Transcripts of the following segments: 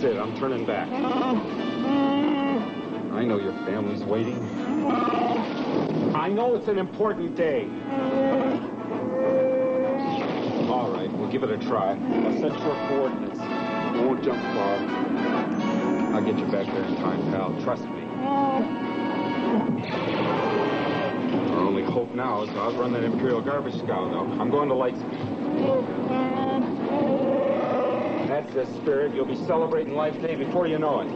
it. I'm turning back. I know your family's waiting. I know it's an important day. All right, we'll give it a try. I'll set your coordinates. I won't jump far. I'll get you back there in time, pal. Trust me. Our only hope now is to outrun that Imperial garbage scow, though. I'm going to Lightspeed. That's the spirit. You'll be celebrating Life Day before you know it.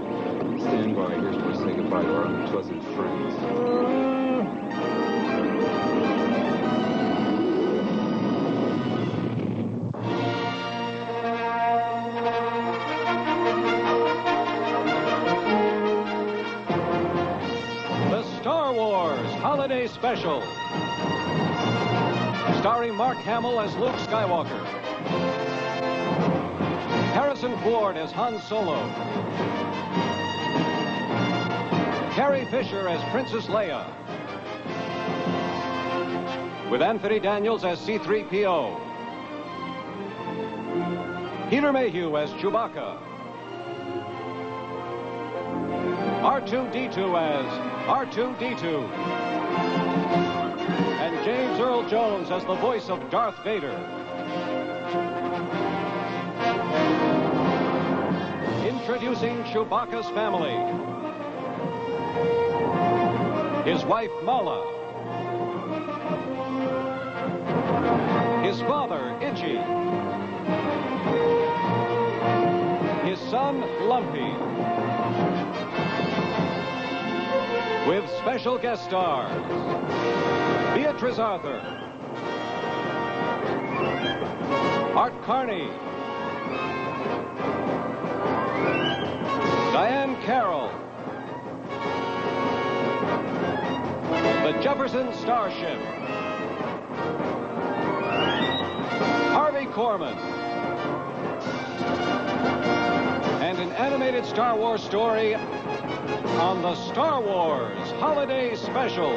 Stand by. Here's where I say goodbye to our unpleasant friends. Holiday Special, starring Mark Hamill as Luke Skywalker, Harrison Ford as Han Solo, Carrie Fisher as Princess Leia, with Anthony Daniels as C-3PO, Peter Mayhew as Chewbacca, R2-D2 as R2-D2, and James Earl Jones as the voice of Darth Vader. Introducing Chewbacca's family. His wife, Mala. His father, Itchy. His son, Lumpy. With special guest stars, Beatrice Arthur, Art Carney, Diane Carroll, the Jefferson Starship, Harvey Korman, and an animated Star Wars story on the Star Wars Holiday Special.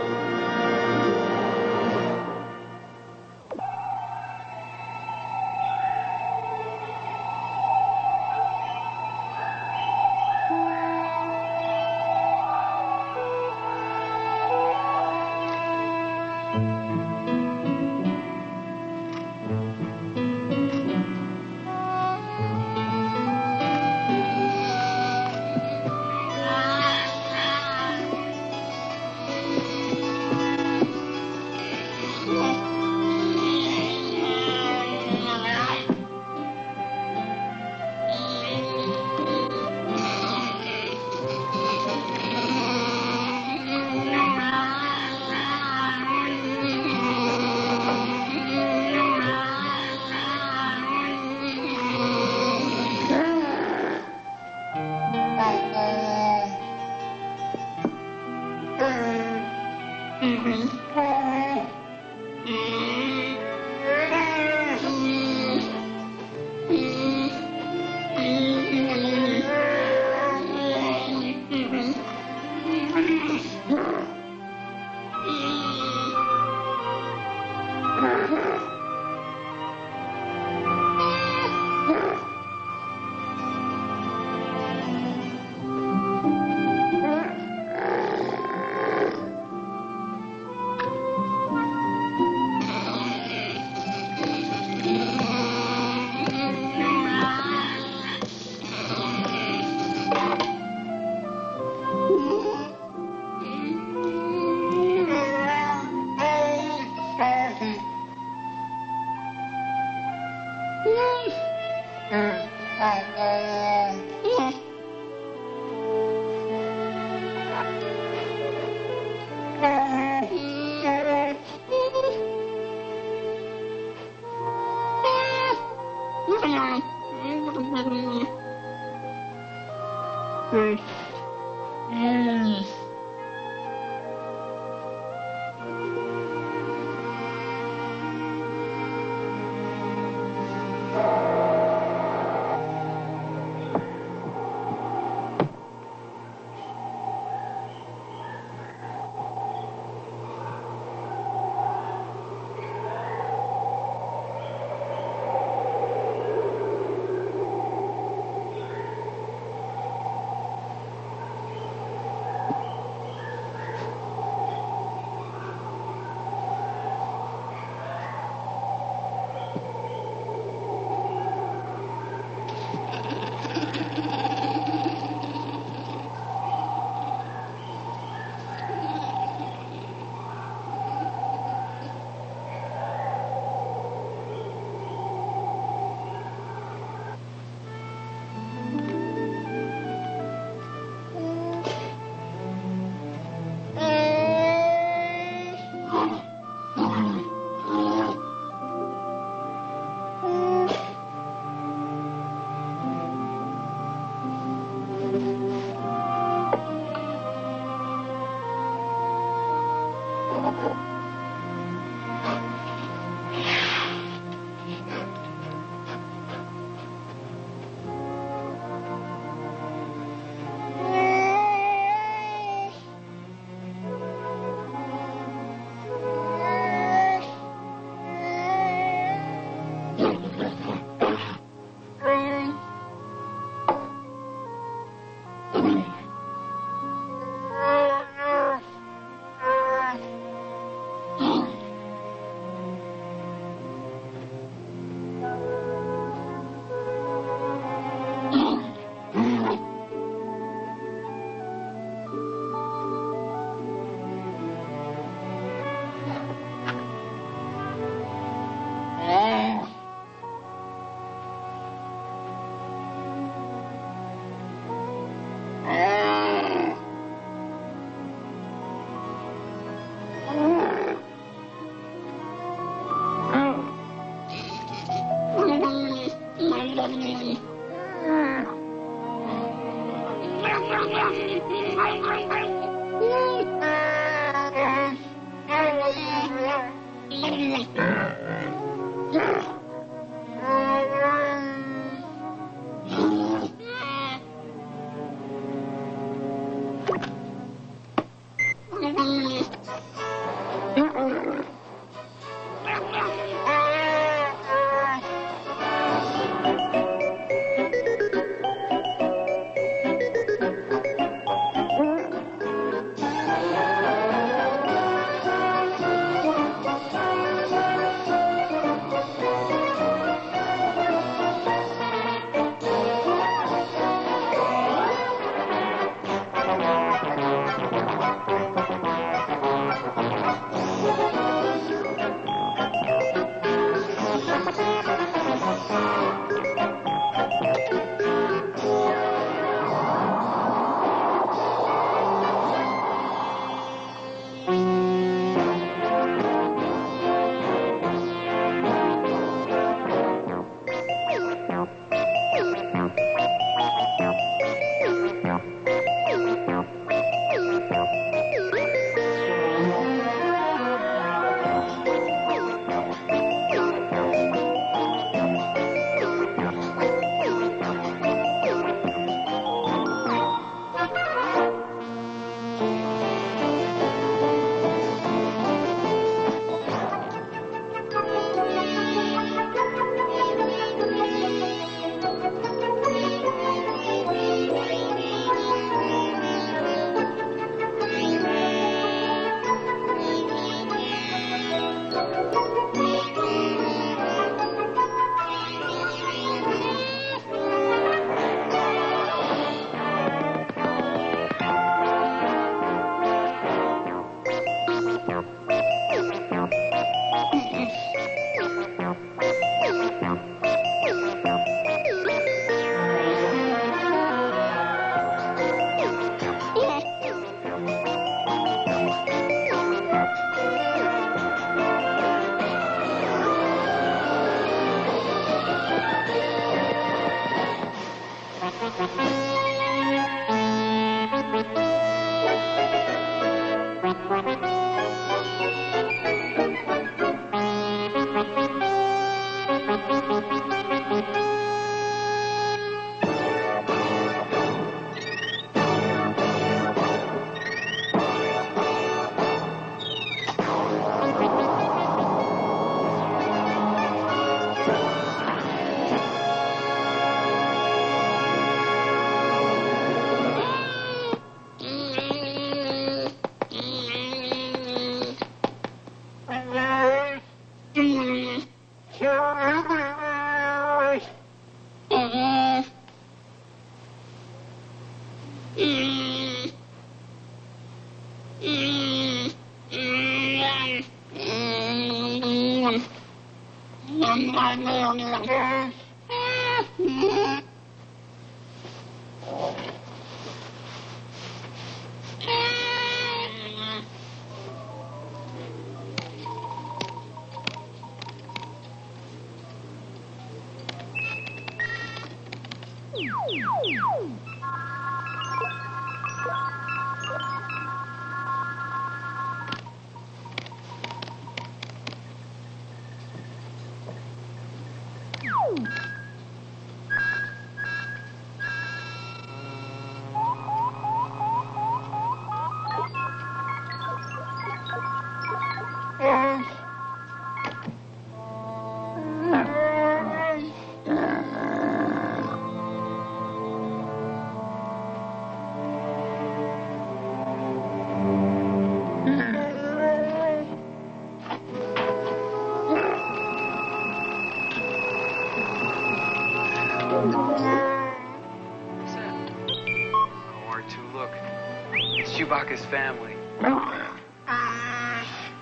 Chewbacca's family.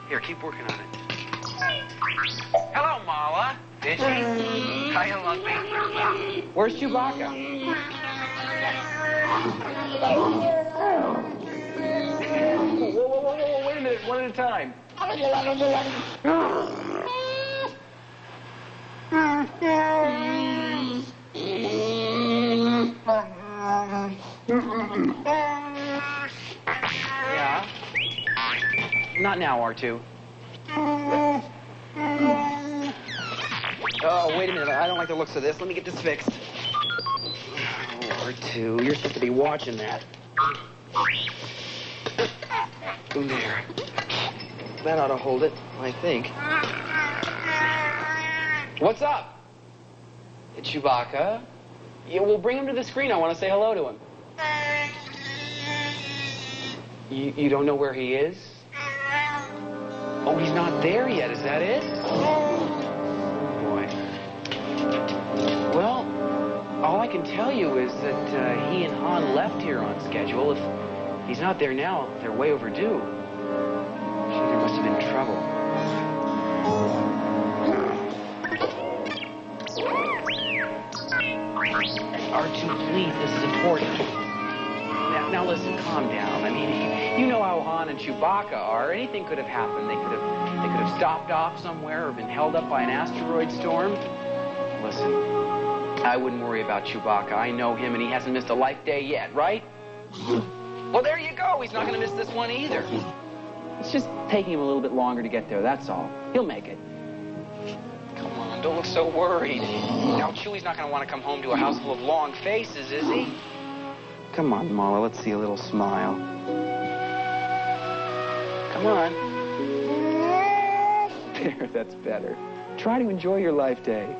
Here, keep working on it. Hello, Mala. Did she? Hiya, Lumpy. Where's Chewbacca? Whoa, wait a minute, one at a time. Yeah? Not now, R2. Oh, wait a minute. I don't like the looks of this. Let me get this fixed. Oh, R2, you're supposed to be watching that. There. That ought to hold it, I think. What's up? It's Chewbacca. Yeah, we'll bring him to the screen. I want to say hello to him. You don't know where he is? Oh, he's not there yet. Is that it? Oh, boy. Well, all I can tell you is that he and Han left here on schedule. If he's not there now, they're way overdue. Gee, there must have been trouble. R2, please, this is important. Now listen, calm down. I mean, you know how Han and Chewbacca are. Anything could have happened. They could have stopped off somewhere or been held up by an asteroid storm. Listen, I wouldn't worry about Chewbacca. I know him, and he hasn't missed a life day yet, right? Well, there you go. He's not going to miss this one either. It's just taking him a little bit longer to get there, that's all. He'll make it. Come on, don't look so worried. Now, Chewie's not going to want to come home to a house full of long faces, is he? Come on, Mala, let's see a little smile. Come on. There, that's better. Try to enjoy your life day.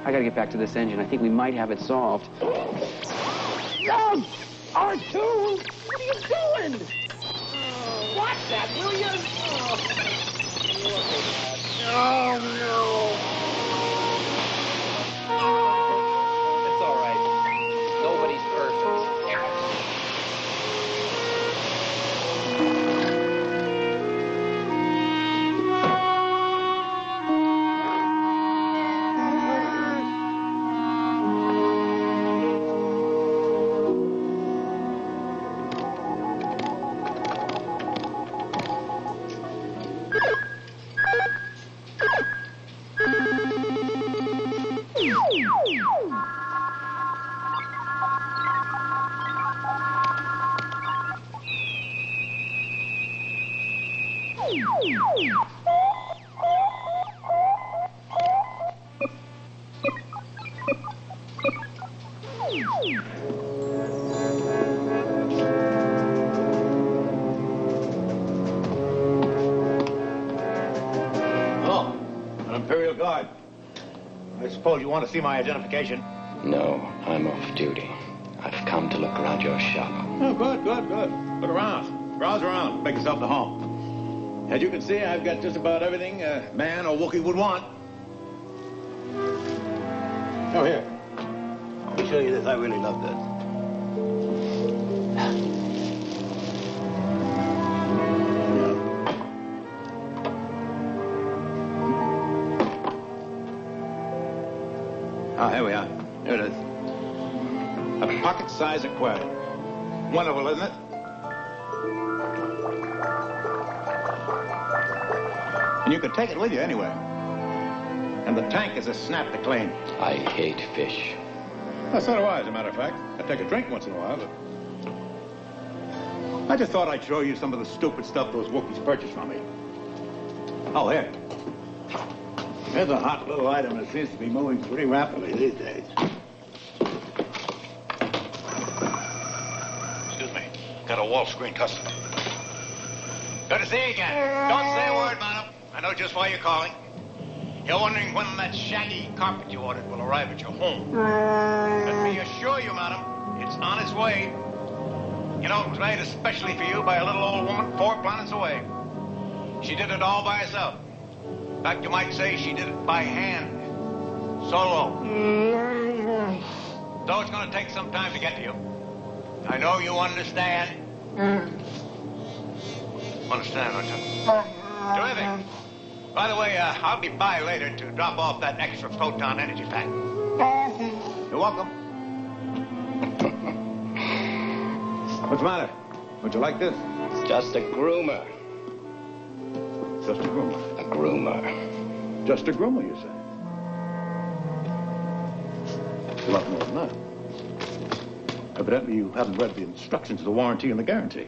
I gotta get back to this engine. I think we might have it solved. No! R2! What are you doing? Watch that, will you? Oh, no. It's all right. Nobody's perfect. Oh, an Imperial Guard. I suppose you want to see my identification? No, I'm off duty. I've come to look around your shop. Oh, good. Look around. Browse around. Make yourself at home. As you can see, I've got just about everything a man or Wookiee would want. Oh, here. Let me show you this. I really love this. Oh, here we are. Here it is. A pocket-sized aquarium. Wonderful, isn't it? And you could take it with you anywhere. And the tank is a snap to clean. I hate fish. Well, so do I, as a matter of fact. I take a drink once in a while, but... I just thought I'd show you some of the stupid stuff those Wookiees purchased from me. Oh, here. Here's a hot little item that seems to be moving pretty rapidly these days. Excuse me. Got a wall screen customer. Good to see you again. Don't say a word, madam. I know just why you're calling. You're wondering when that shaggy carpet you ordered will arrive at your home. Let me assure you, madam, it's on its way. You know, it was made especially for you by a little old woman 4 planets away. She did it all by herself. In fact, you might say she did it by hand. Solo. So it's going to take some time to get to you. I know you understand. Understand, don't you? Terrific. By the way, I'll be by later to drop off that extra proton energy pack. You're welcome. What's the matter? Would you like this? It's just a groomer. Just a groomer. A groomer. Just a groomer, you say? A lot more than that. Evidently, you haven't read the instructions of the warranty and the guarantee.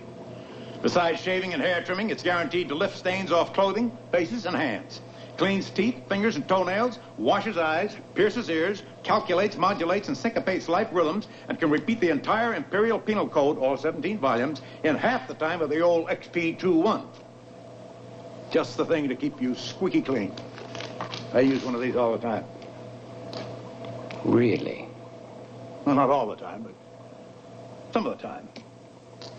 Besides shaving and hair trimming, it's guaranteed to lift stains off clothing, faces, and hands. Cleans teeth, fingers, and toenails, washes eyes, pierces ears, calculates, modulates, and syncopates life rhythms, and can repeat the entire Imperial Penal Code, all 17 volumes, in half the time of the old XP21. Just the thing to keep you squeaky clean. I use one of these all the time. Really? Well, not all the time, but some of the time.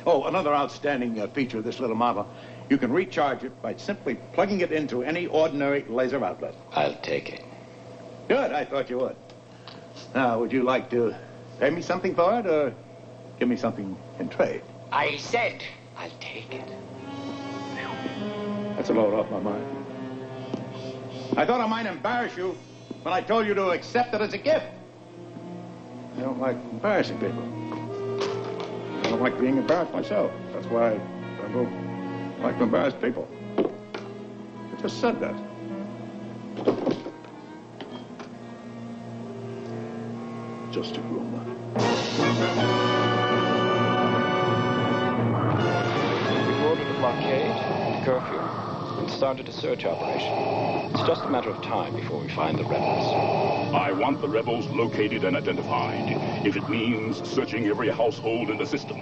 Oh, another outstanding feature of this little model. You can recharge it by simply plugging it into any ordinary laser outlet. I'll take it. Good, I thought you would. Now, would you like to pay me something for it, or give me something in trade? I said I'll take it. That's a load off my mind. I thought I might embarrass you when I told you to accept it as a gift. I don't like embarrassing people. I don't like being embarrassed myself. That's why I don't like to embarrass people. I just said that. Just a rumor. We've ordered a blockade and curfew and started a search operation. It's just a matter of time before we find the rebels. I want the rebels located and identified, if it means searching every household in the system.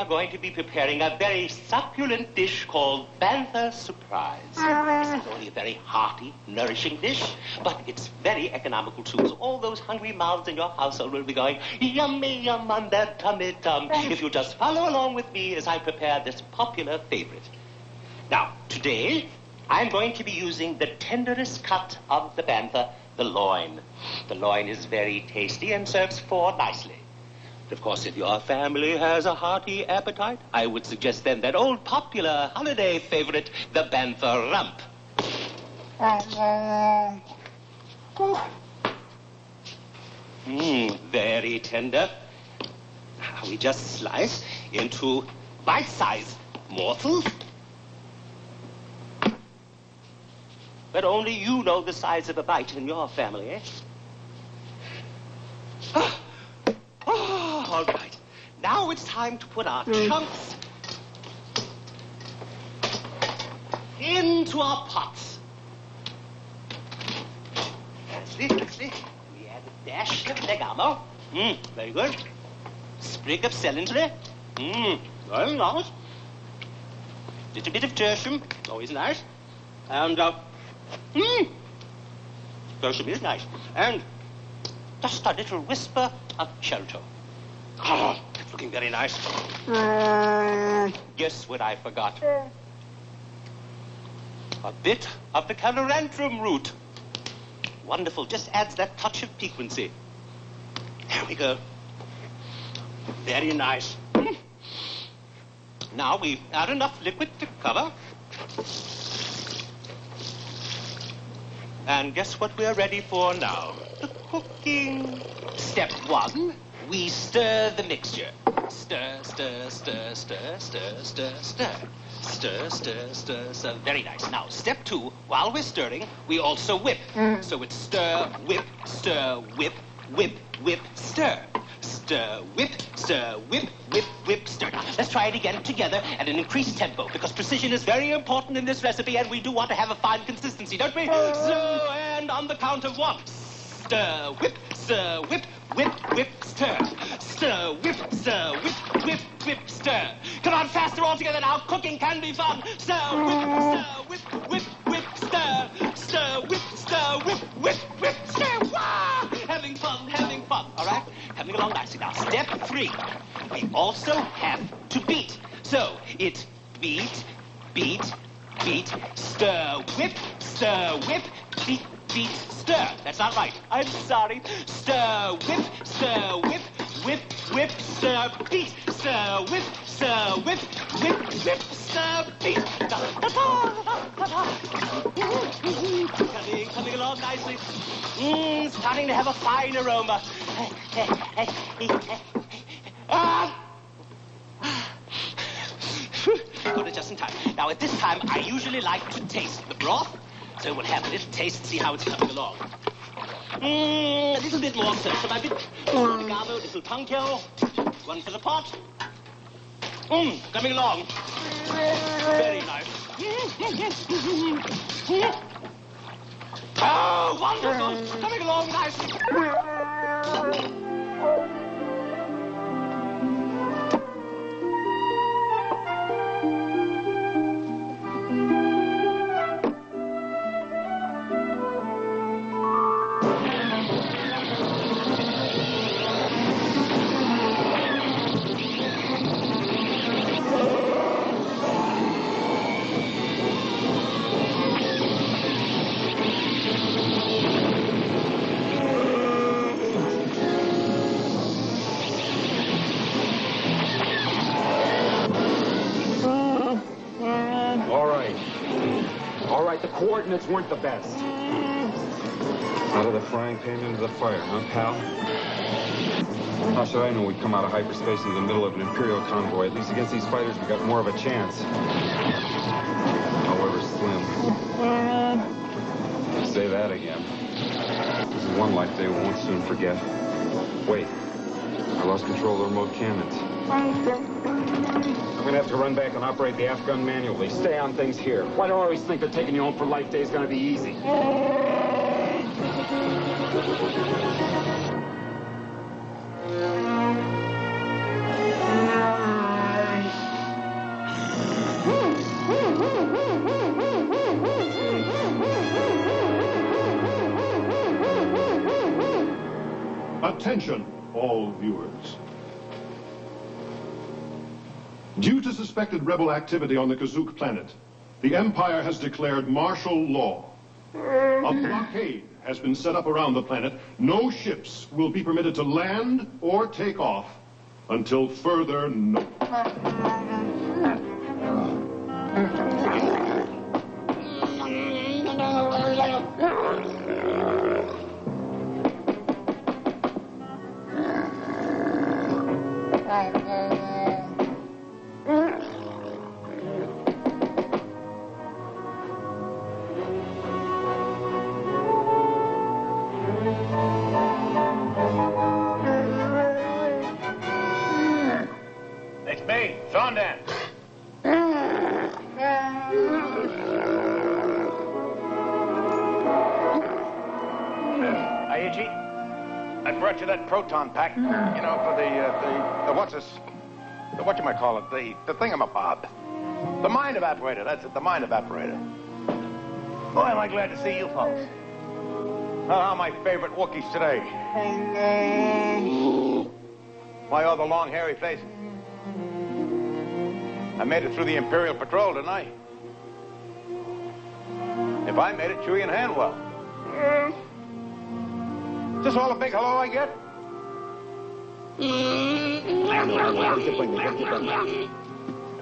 Going to be preparing a very succulent dish called Bantha Surprise. It's only a very hearty, nourishing dish, but it's very economical too. So all those hungry mouths in your household will be going yummy yum on their tummy tum if you just follow along with me as I prepare this popular favorite. Now, today, I'm going to be using the tenderest cut of the bantha, the loin. The loin is very tasty and serves four nicely. Of course, if your family has a hearty appetite, I would suggest then that old popular holiday favorite, the bantha rump. Very tender. Now we just slice into bite-sized morsels. But only you know the size of a bite in your family, eh? All right. Now it's time to put our chunks into our pots. That's it. We add a dash of legamo. Very good. Sprig of celery. Very nice. Little bit of tertium. Always nice. And, tertium is nice. And just a little whisper of Shelto. Oh, it's looking very nice. Guess what I forgot? A bit of the calorantrum root. Wonderful. Just adds that touch of piquancy. There we go. Very nice. Now we add enough liquid to cover. And guess what we're ready for now? The cooking. Step one. We stir the mixture. Stir, stir, stir, stir, stir, stir, stir. Stir, stir, stir, stir. Very nice. Now, step two, while we're stirring, we also whip. So it's stir, whip, whip, whip, stir. Stir, whip, whip, whip, stir. Now, let's try it again together at an increased tempo, because precision is very important in this recipe, and we do want to have a fine consistency, don't we? So, and on the count of one. Stir, whip, whip, whip, stir. Stir, whip, whip, whip, stir. stir. Come on, faster all together now. Cooking can be fun. Stir, whip, whip, stir. Stir, whip, whip, stir. Wah! Having fun, all right? Coming along nicely now. Step 3. We also have to beat. So, it's beat, stir, whip, beat, stir. That's not right. I'm sorry. Stir, whip, stir, beat, stir, whip, beat. Coming along nicely. Starting to have a fine aroma. Got it just in time. Now, at this time, I usually like to taste the broth, so we'll have a little taste and see how it's coming along. A little bit more, sir. So my bit, oregano, little tongue-kill, one for the pot. Coming along. Very nice. Oh, wonderful. Coming along nicely. All right, the coordinates weren't the best. Out of the frying pan into the fire, huh, pal? How should I know we'd come out of hyperspace in the middle of an Imperial convoy? At least against these fighters, we got more of a chance. However slim. Say that again. This is one life they won't soon forget. Wait. I lost control of the remote cannons. I'm gonna have to run back and operate the aft gun manually. Stay on things here. Why do I always think that taking you home for life day is gonna be easy? Attention, all viewers. Due to suspected rebel activity on the Kazook planet, the Empire has declared martial law. A blockade has been set up around the planet. No ships will be permitted to land or take off until further notice. It's me, Sondan. Hey, Itchy. I brought you that proton pack, you know, for the what's this? The whatchamacallit, the thingamabob. The mind evaporator, that's it, the mind evaporator. Boy, am I glad to see you folks. Oh, my favorite Wookiees today. Why, all the long, hairy faces. I made it through the Imperial Patrol, didn't I? If I made it, Chewie and Hanwell. Is this all a big hello I get?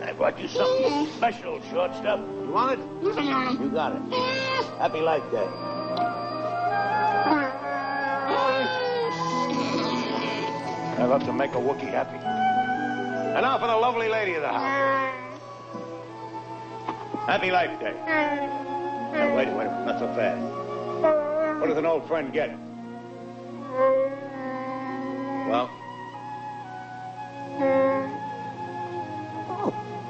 I brought you something special, shortstop. You want it? You got it. Happy Life Day. I love to make a Wookiee happy. And now for the lovely lady of the house. Happy Life Day. Now, wait, not so fast. What does an old friend get? Well?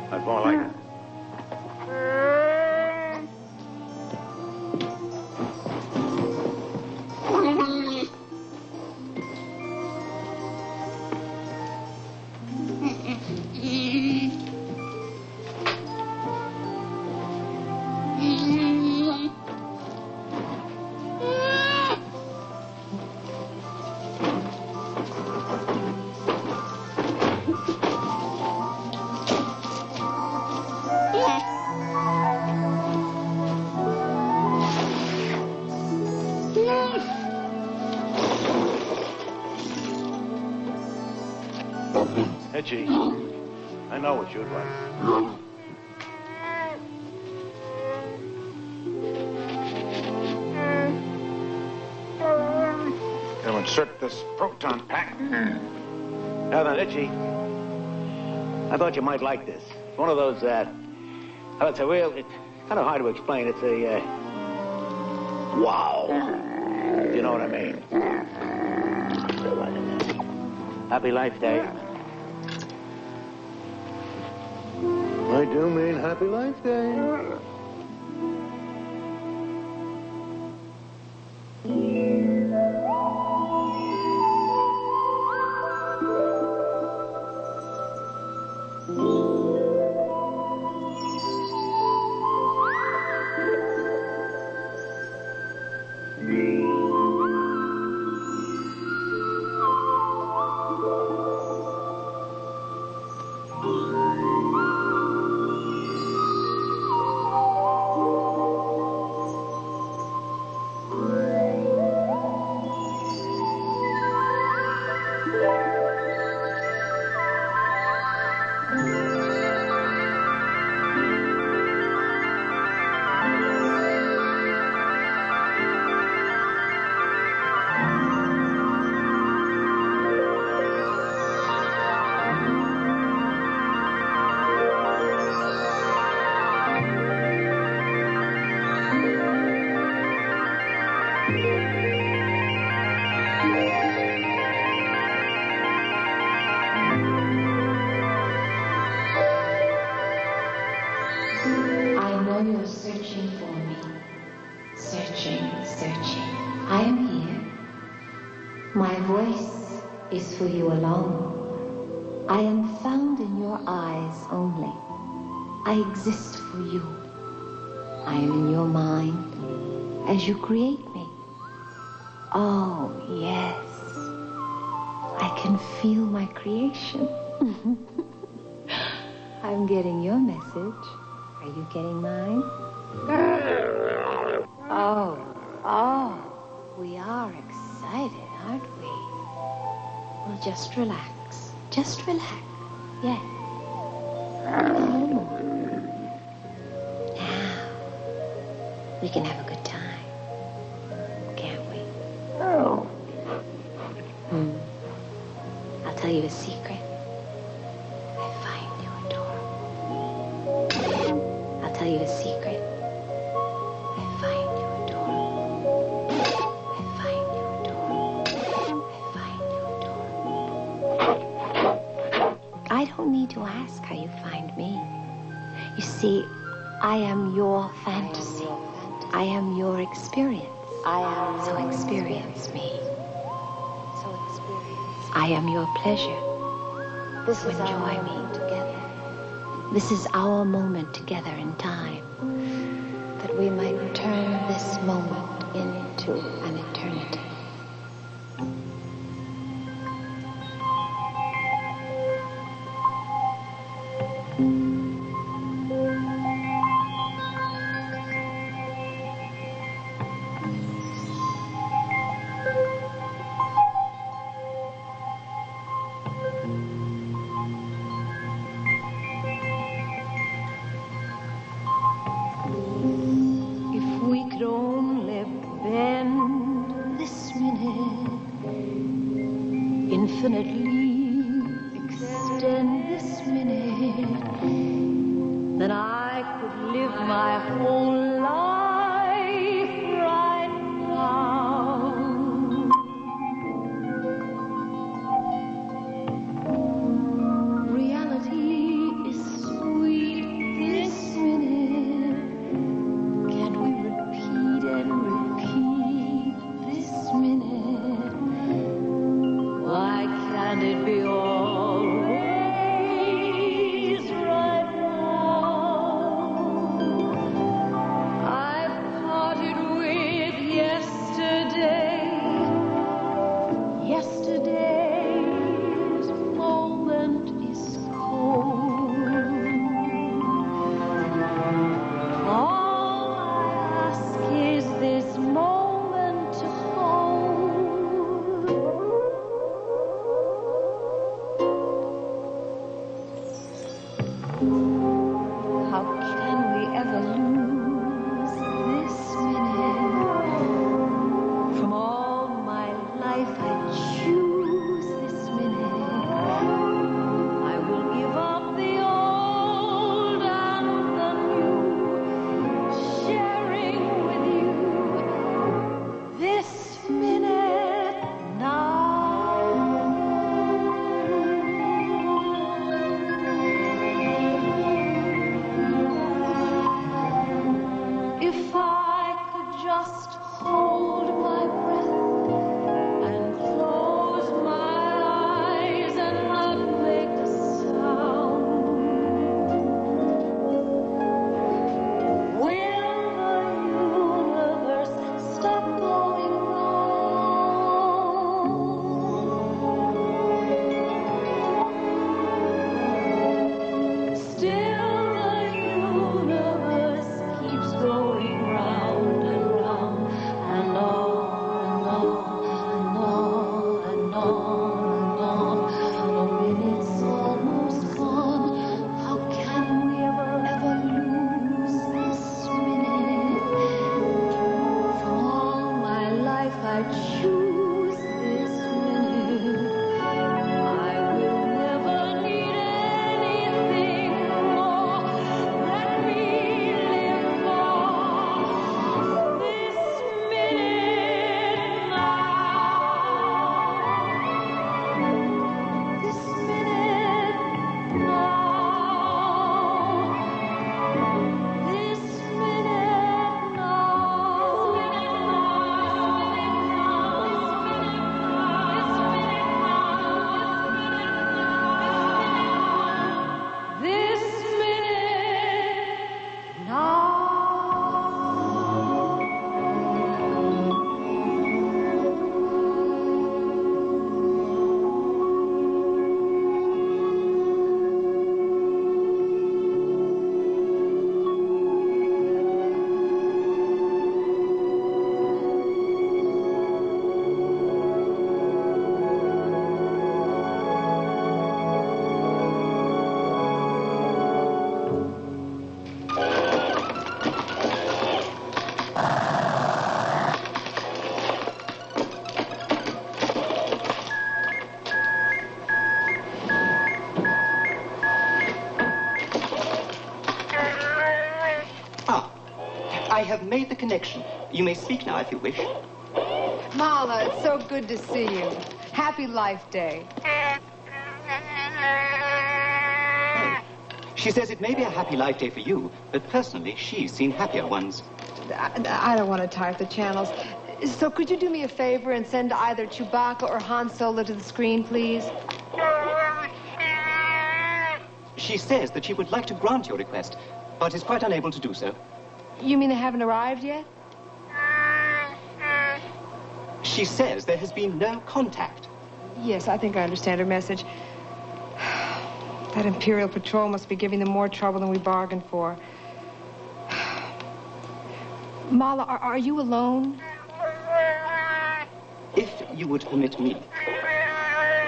That's more like it. Itchy, I know what you'd like. They'll insert this proton pack. Now then, Itchy, I thought you might like this. It's one of those, it's kind of hard to explain. It's a, wow. If you know what I mean. Happy Life Day. I do mean Happy Life Day. For you alone. I am found in your eyes only. I exist for you. I am in your mind as you create me. Oh, yes. I can feel my creation. I'm getting your message. Are you getting mine? Oh, we are excited, aren't we? Well, just relax. Just relax. Yeah. A little more. Now, we can have a good time. Can't we? Oh. I'll tell you a secret. I find you adorable. I'll tell you a secret. I find you adorable. I find you adorable. I find you adorable. I don't need to ask how you find me. You see, I am your fantasy. I am your experience. So experience me. I am your pleasure. So enjoy me together. This is our moment together in time, that we might turn this moment into an eternity. I have made the connection. You may speak now if you wish. Mala, it's so good to see you. Happy Life Day. She says it may be a happy life day for you, but personally, she's seen happier ones. I don't want to tie up the channels. So could you do me a favor and send either Chewbacca or Han Solo to the screen, please? She says that she would like to grant your request, but is quite unable to do so. You mean they haven't arrived yet? She says there has been no contact. Yes, I think I understand her message. That Imperial Patrol must be giving them more trouble than we bargained for. Mala, are you alone? If you would permit me.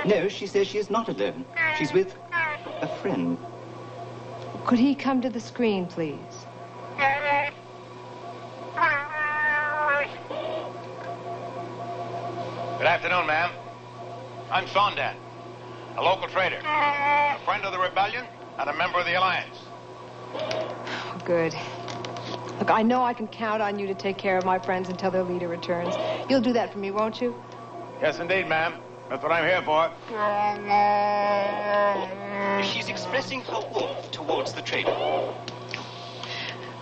No, she says she is not alone. She's with a friend. Could he come to the screen, please? Good afternoon, ma'am. I'm Sondan, a local trader, a friend of the rebellion, and a member of the Alliance. Good. Look, I know I can count on you to take care of my friends until their leader returns. You'll do that for me, won't you? Yes, indeed, ma'am. That's what I'm here for. She's expressing her warmth towards the trader.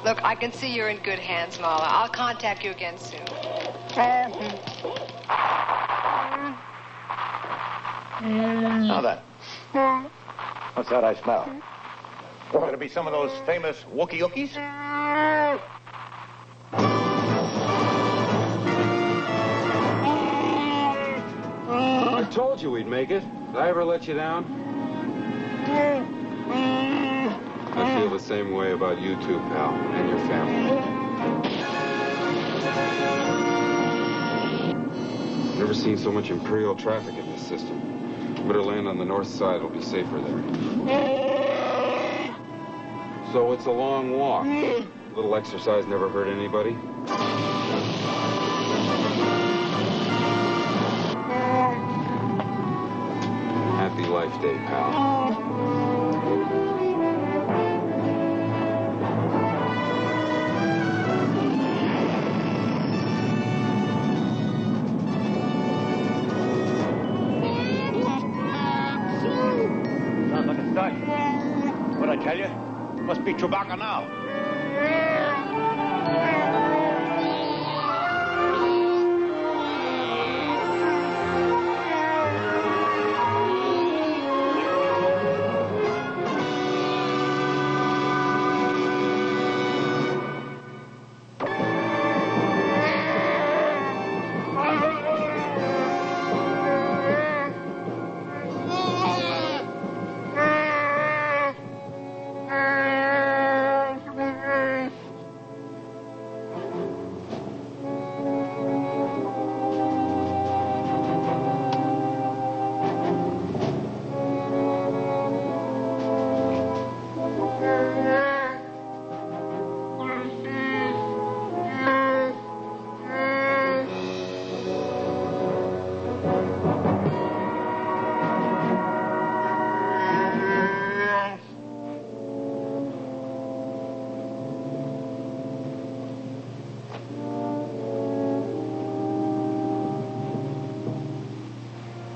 Look, I can see you're in good hands, Mala. I'll contact you again soon. Now then. What's that I smell? Could it be some of those famous Wookiee Ookies? I told you we'd make it. Did I ever let you down? I feel the same way about you too, pal, and your family. Never seen so much Imperial traffic in this system. Better land on the north side. It'll be safer there. So it's a long walk. A little exercise never hurt anybody. Happy Life Day, pal. Sounds like a start. What'd I tell you? Must be Chewbacca now.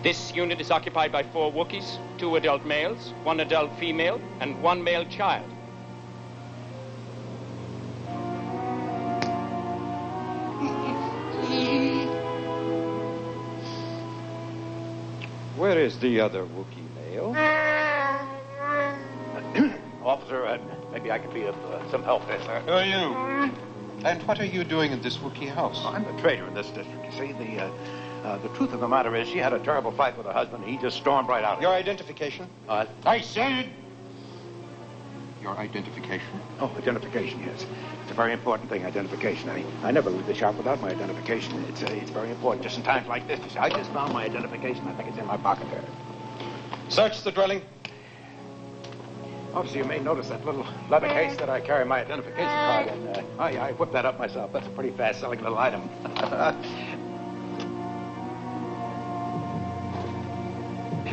This unit is occupied by 4 Wookiees, 2 adult males, 1 adult female, and 1 male child. Where is the other Wookiee male? Officer, maybe I could be of some help there, sir. Who are you? And what are you doing in this Wookiee house? Well, I'm the trader in this district. You see, the truth of the matter is she had a terrible fight with her husband, and he just stormed right out of Your here. identification? I said... Your identification? Oh, identification, yes. It's a very important thing, identification. I never leave the shop without my identification. It's very important, just in times like this. You see, I just found my identification. I think it's in my pocket there. Search the dwelling. Officer, you may notice that little leather case that I carry my identification card in. I whipped that up myself. That's a pretty fast-selling little item.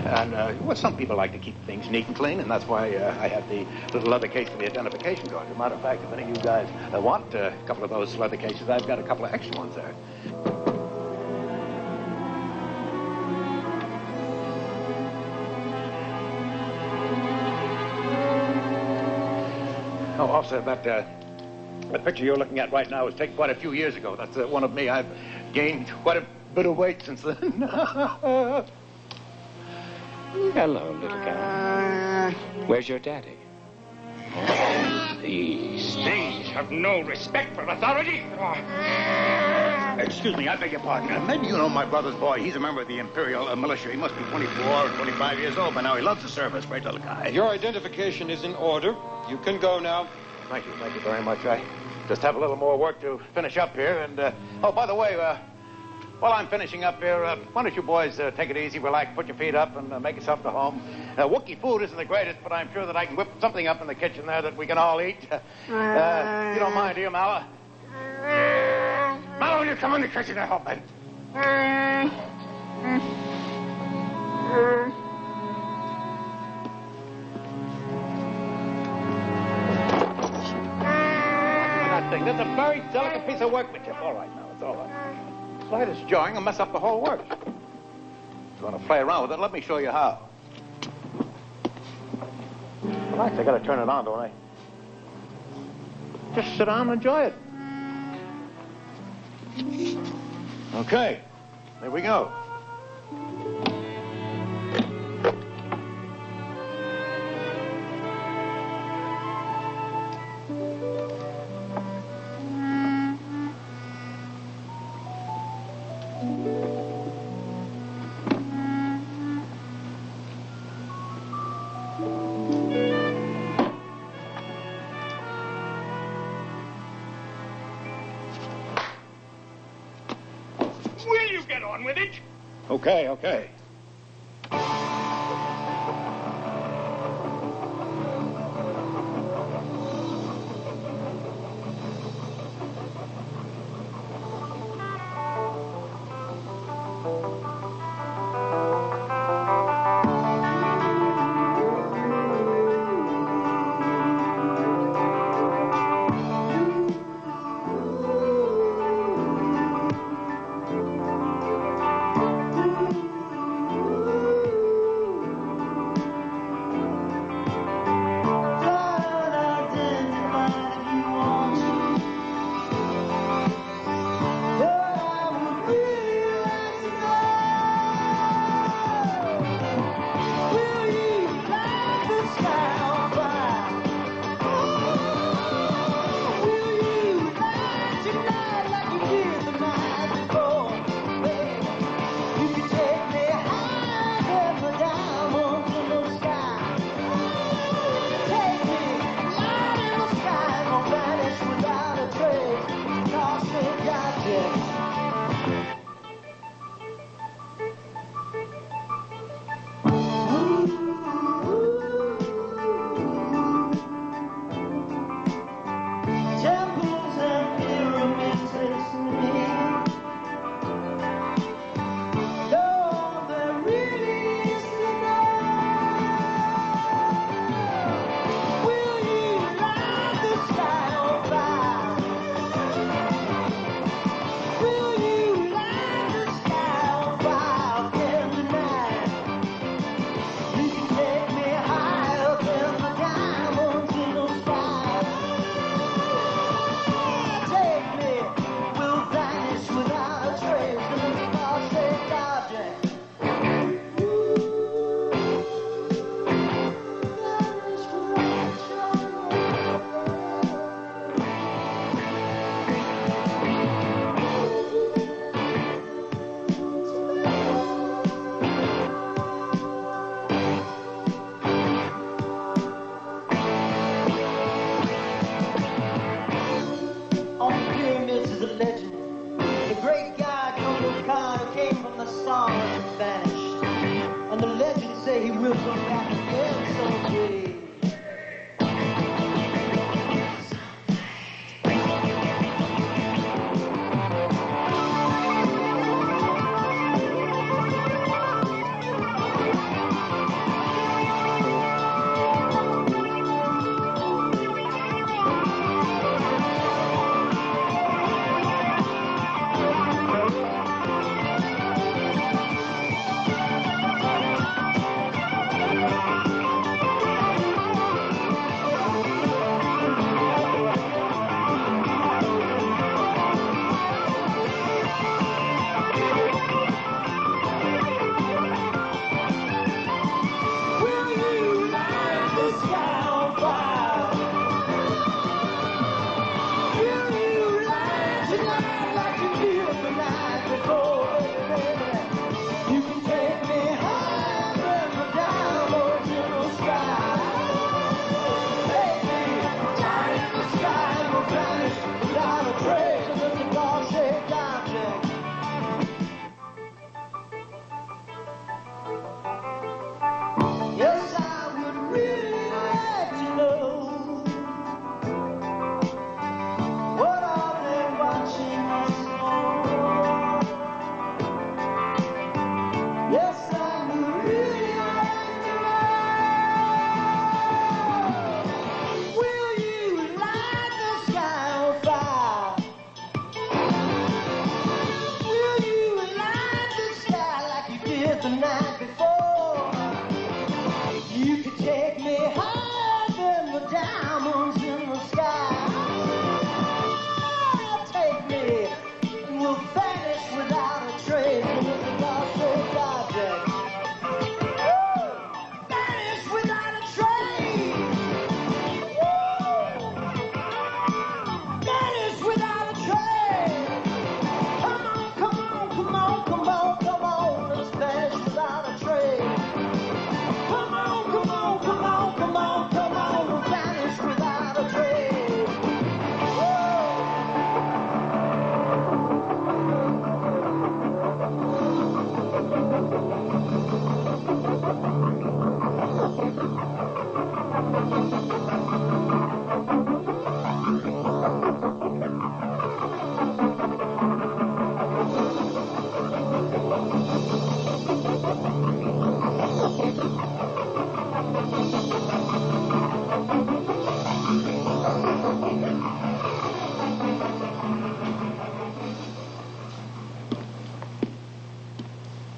And, well, some people like to keep things neat and clean, and that's why I had the little leather case for the identification card. As a matter of fact, if any of you guys want a couple of those leather cases, I've got a couple of extra ones there. Oh, also, that picture you're looking at right now was taken quite a few years ago. That's one of me. I've gained quite a bit of weight since then. Hello, little guy. Where's your daddy? These things have no respect for authority. Excuse me, I beg your pardon. Maybe you know my brother's boy. He's a member of the Imperial militia. He must be 24 or 25 years old by now. He loves the service. Great little guy. Your identification is in order. You can go now. Thank you very much. I just have a little more work to finish up here. And, oh, by the way, while I'm finishing up here, why don't you boys take it easy, relax, put your feet up, and make yourself to home. Wookiee food isn't the greatest, but I'm sure that I can whip something up in the kitchen there that we can all eat. You don't mind, do you, Mala? Mala, will you come in the kitchen and help me? That's a very delicate piece of workmanship. All right, now, it's all right. Slightest jarring will mess up the whole works. If you want to play around with it, let me show you how. Relax, I gotta turn it on, don't I? Just sit down and enjoy it. Okay, there we go. Will you get on with it? Okay.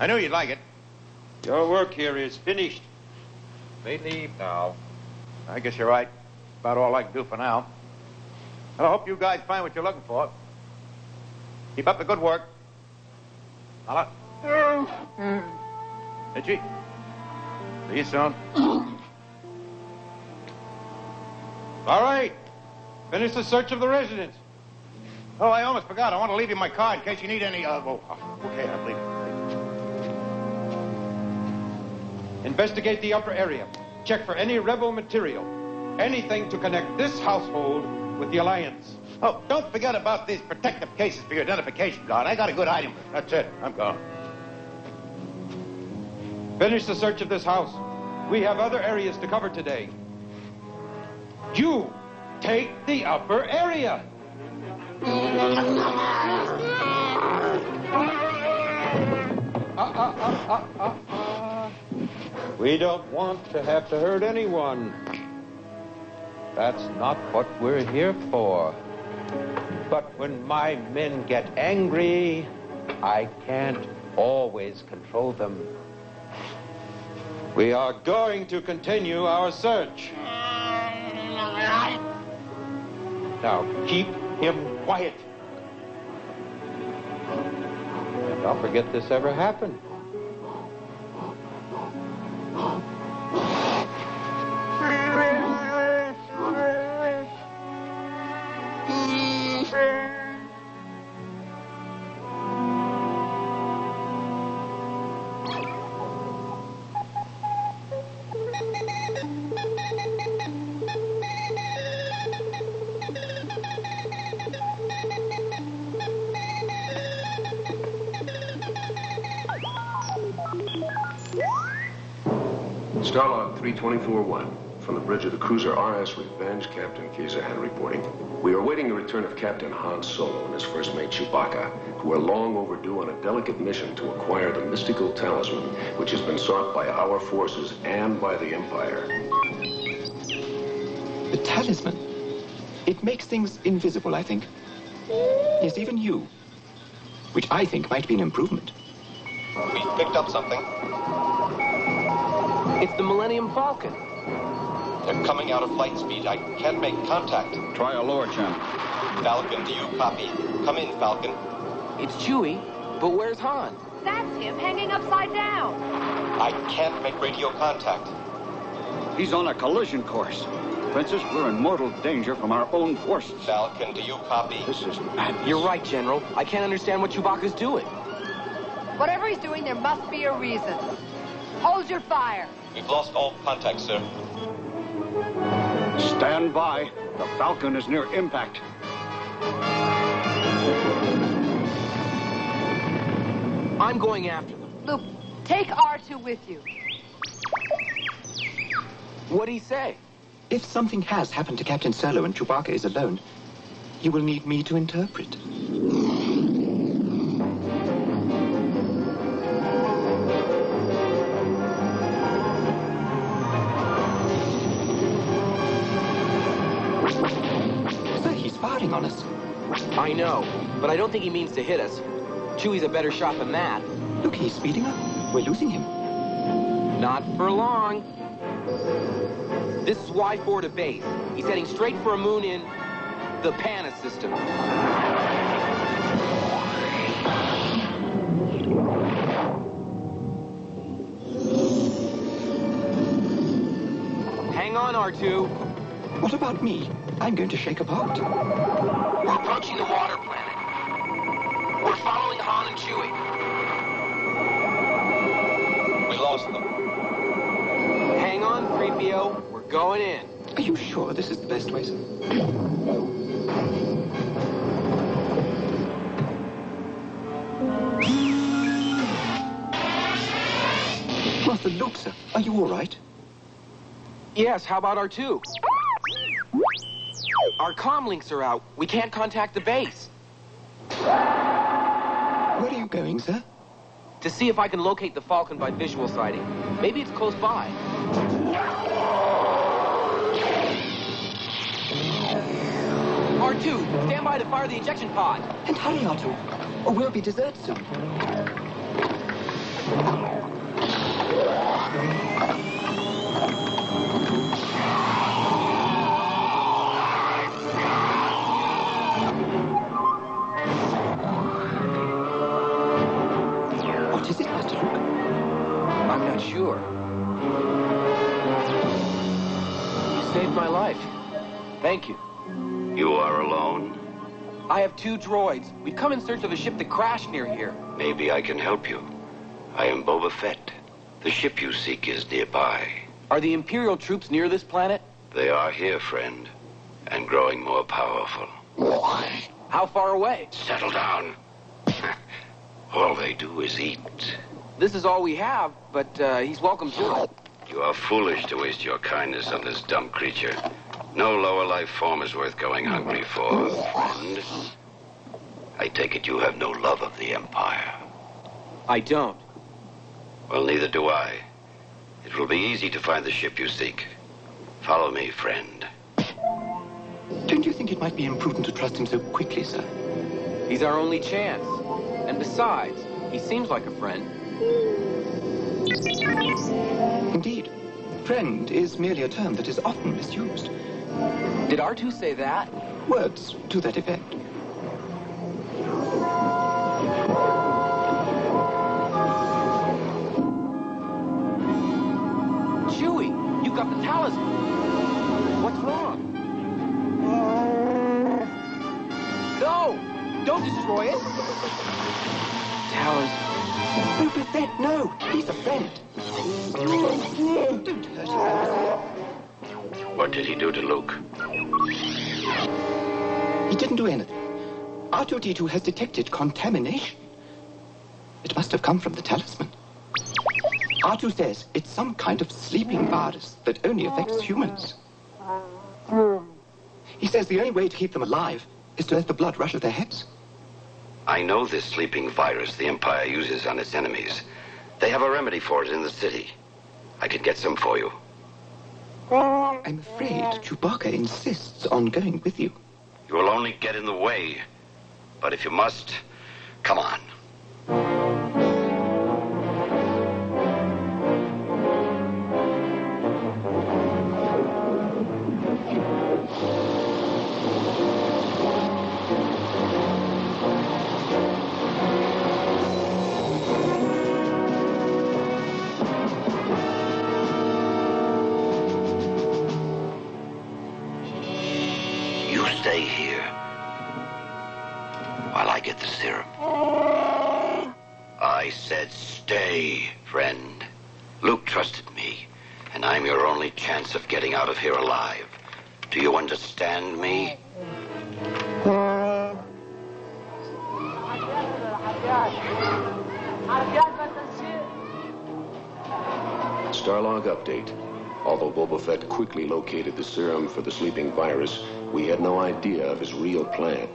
I knew you'd like it. Your work here is finished. May leave now. I guess you're right. About all I can do for now. Well, I hope you guys find what you're looking for. Keep up the good work. Holla. Itchy. See you soon. All right. Finish the search of the residence. Oh, I almost forgot. I want to leave you my card in case you need any... okay, I'll leave it. Investigate the upper area. Check for any rebel material. Anything to connect this household with the Alliance. Oh, don't forget about these protective cases for your identification card. I got a good item. That's it. I'm gone. Finish the search of this house. We have other areas to cover today. You take the upper area. We don't want to have to hurt anyone. That's not what we're here for. But when my men get angry, I can't always control them. We are going to continue our search. Now, keep him quiet. And I'll forget this ever happened. Starlog 324-1. From the bridge of the cruiser RS Revenge, Captain Kazan reporting. We are awaiting the return of Captain Han Solo and his first mate Chewbacca, who are long overdue on a delicate mission to acquire the mystical talisman, which has been sought by our forces and by the Empire. The talisman? It makes things invisible, I think. Yes, even you. Which I think might be an improvement. We've picked up something. It's the Millennium Falcon. They're coming out of flight speed. I can't make contact. Try a lower channel. Falcon, do you copy? Come in, Falcon. It's Chewie, but where's Han? That's him hanging upside down. I can't make radio contact. He's on a collision course. Princess, we're in mortal danger from our own forces. Falcon, do you copy? This is madness. You're right, General. I can't understand what Chewbacca's doing. Whatever he's doing, there must be a reason. Hold your fire. We've lost all contact, sir. Stand by. The Falcon is near impact. I'm going after them. Luke, take R2 with you. What'd he say? If something has happened to Captain Solo and Chewbacca is alone, you will need me to interpret. Firing on us. I know, but I don't think he means to hit us. Chewie's a better shot than that. Look, he's speeding up. We're losing him. Not for long. This is Y4 to base. He's heading straight for a moon in the Pana system. Hang on, R2. What about me? I'm going to shake apart. We're approaching the water planet. We're following Han and Chewie. We lost them. Hang on, 3PO. We're going in. Are you sure this is the best way, sir? Master Luke, sir, are you all right? Yes, how about R2? Our comm links are out. We can't contact the base. Where are you going, sir? To see if I can locate the Falcon by visual sighting. Maybe it's close by. R2, stand by to fire the ejection pod. And hurry, R2, or we'll be deserted soon. What is it, Master Luke? I'm not sure. You saved my life. Thank you. You are alone? I have 2 droids. We've come in search of the ship that crashed near here. Maybe I can help you. I am Boba Fett. The ship you seek is nearby. Are the Imperial troops near this planet? They are here, friend, and growing more powerful. How far away? Settle down. All they do is eat. This is all we have, but he's welcome to it. You are foolish to waste your kindness on this dumb creature. No lower life form is worth going hungry for, friend. I take it you have no love of the Empire. I don't. Well, neither do I. It will be easy to find the ship you seek. Follow me, friend. Don't you think it might be imprudent to trust him so quickly, sir? He's our only chance. And besides, he seems like a friend. Indeed. Friend is merely a term that is often misused. Did R2 say that? Words to that effect. Chewie, you got the talisman. What's wrong? No! Don't destroy it! Talisman. Boba Fett, no! He's a friend. Don't hurt him. What did he do to Luke? He didn't do anything. R2-D2 has detected contamination. It must have come from the talisman. R2 says it's some kind of sleeping virus that only affects humans. He says the only way to keep them alive is to let the blood rush to their heads. I know this sleeping virus the Empire uses on its enemies. They have a remedy for it in the city. I could get some for you. I'm afraid Chewbacca insists on going with you. You will only get in the way. But if you must, come on. Stay here while I get the serum. I said stay, friend. Luke trusted me, and I'm your only chance of getting out of here alive. Do you understand me? Starlog update. Although Boba Fett quickly located the serum for the sleeping virus, we had no idea of his real plan.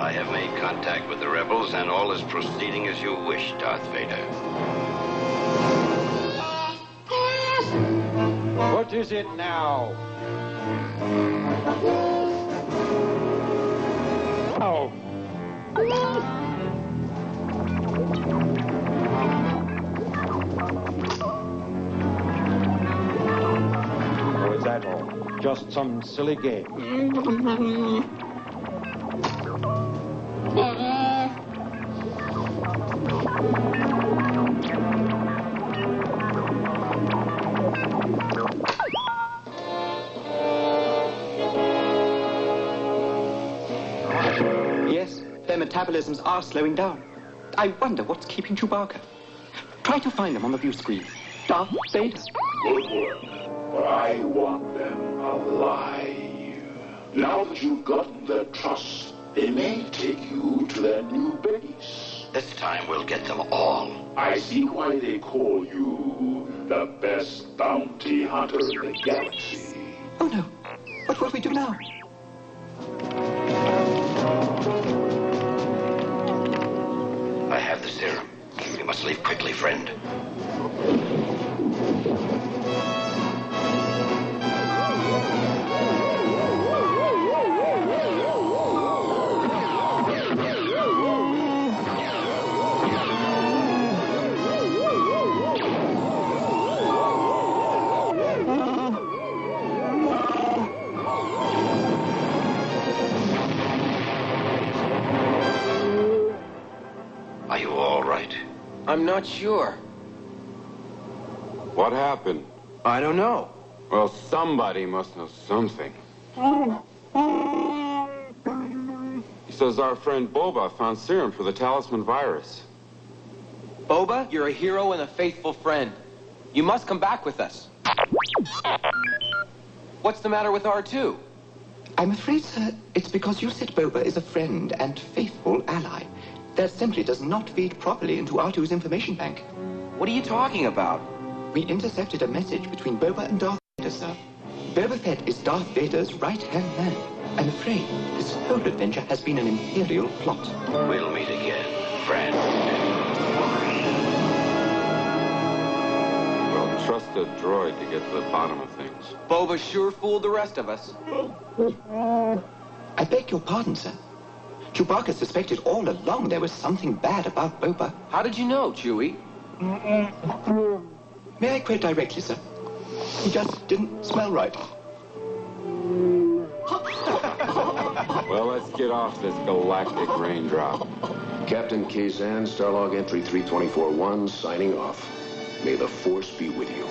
I have made contact with the rebels, and all is proceeding as you wish, Darth Vader. What is it now? Oh. Or is that all? Just some silly game? Yes, their metabolisms are slowing down. I wonder what's keeping Chewbacca. Try to find them on the view screen. Darth Vader. Good work. But I want them alive. Now that you've gotten their trust, they may take you to their new base. This time we'll get them all. I see why they call you the best bounty hunter in the galaxy. Oh no. What will we do now? I have the serum. We must leave quickly, friend. I'm not sure. What happened? I don't know. Well, somebody must know something. He says our friend Boba found serum for the talisman virus. Boba, you're a hero and a faithful friend. You must come back with us. What's the matter with R2? I'm afraid, sir, it's because you said Boba is a friend and faithful ally. That simply does not feed properly into R2's information bank. What are you talking about? We intercepted a message between Boba and Darth Vader, sir. Boba Fett is Darth Vader's right-hand man. I'm afraid this whole adventure has been an Imperial plot. We'll meet again, friend. Well, trust a droid to get to the bottom of things. Boba sure fooled the rest of us. I beg your pardon, sir. Chewbacca suspected all along there was something bad about Boba. How did you know, Chewie? May I quote directly, sir? He just didn't smell right. Well, let's get off this galactic raindrop. Captain Kazan, Starlog Entry 324-1, signing off. May the Force be with you.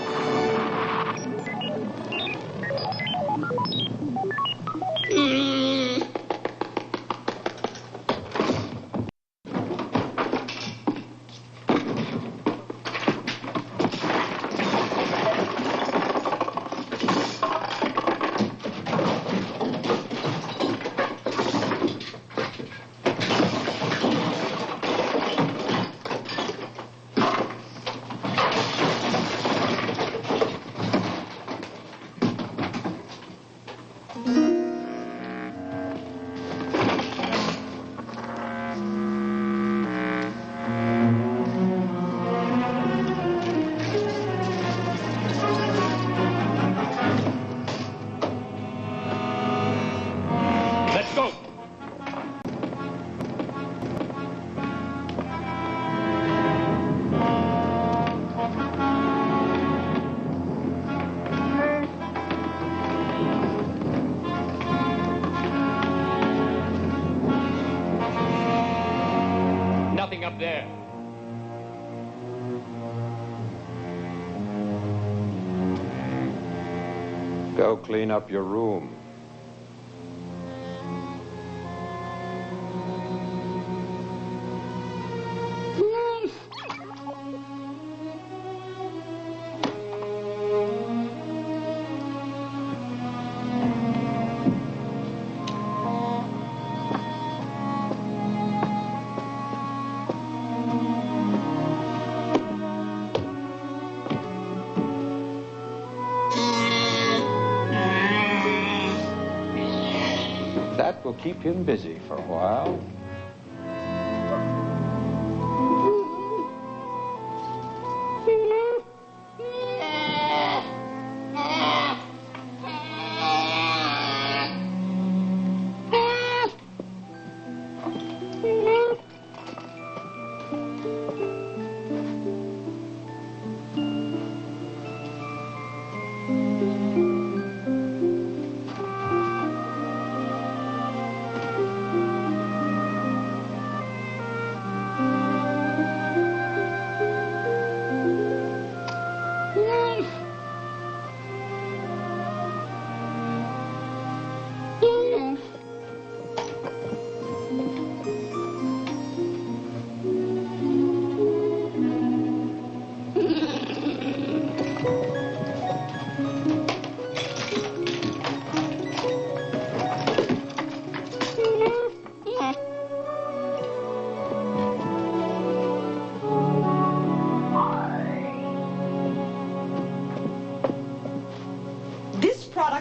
Up there. Go clean up your room. That will keep him busy for a while.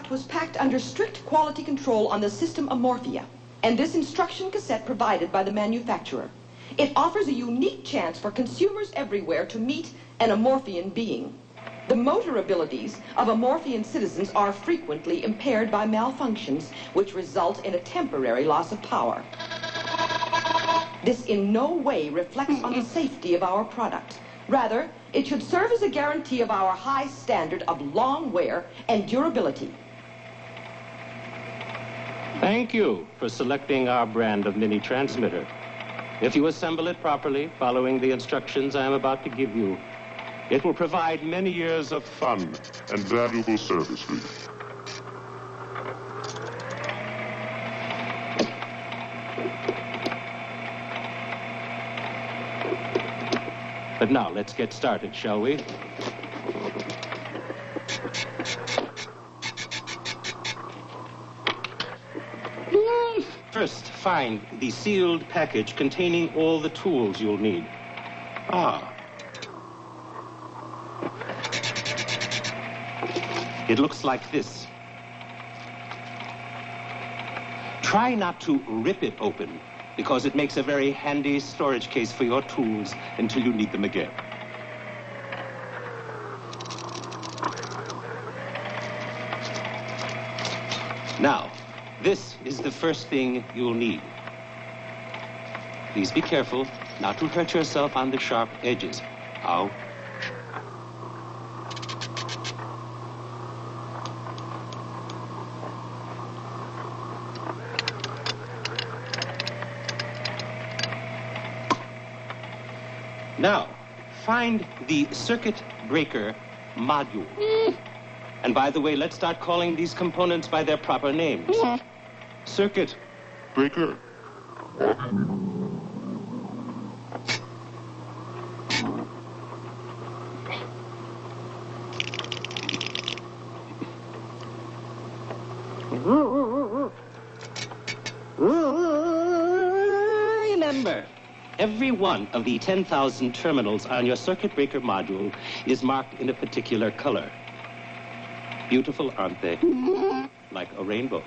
Was packed under strict quality control on the system Amorphia, and this instruction cassette provided by the manufacturer. It offers a unique chance for consumers everywhere to meet an Amorphian being. The motor abilities of Amorphian citizens are frequently impaired by malfunctions, which result in a temporary loss of power. This in no way reflects on the safety of our product. Rather, it should serve as a guarantee of our high standard of long wear and durability. Thank you for selecting our brand of mini transmitter. If you assemble it properly, following the instructions I am about to give you, it will provide many years of fun and valuable service for you. But now, let's get started, shall we? First, find the sealed package containing all the tools you'll need. Ah. It looks like this. Try not to rip it open, because it makes a very handy storage case for your tools until you need them again. Now, this is the first thing you'll need. Please be careful not to hurt yourself on the sharp edges. Ow. Now, find the circuit breaker module. And by the way, let's start calling these components by their proper names. Circuit breaker. Remember, every one of the 10,000 terminals on your circuit breaker module is marked in a particular color. Beautiful, aren't they? Like a rainbow.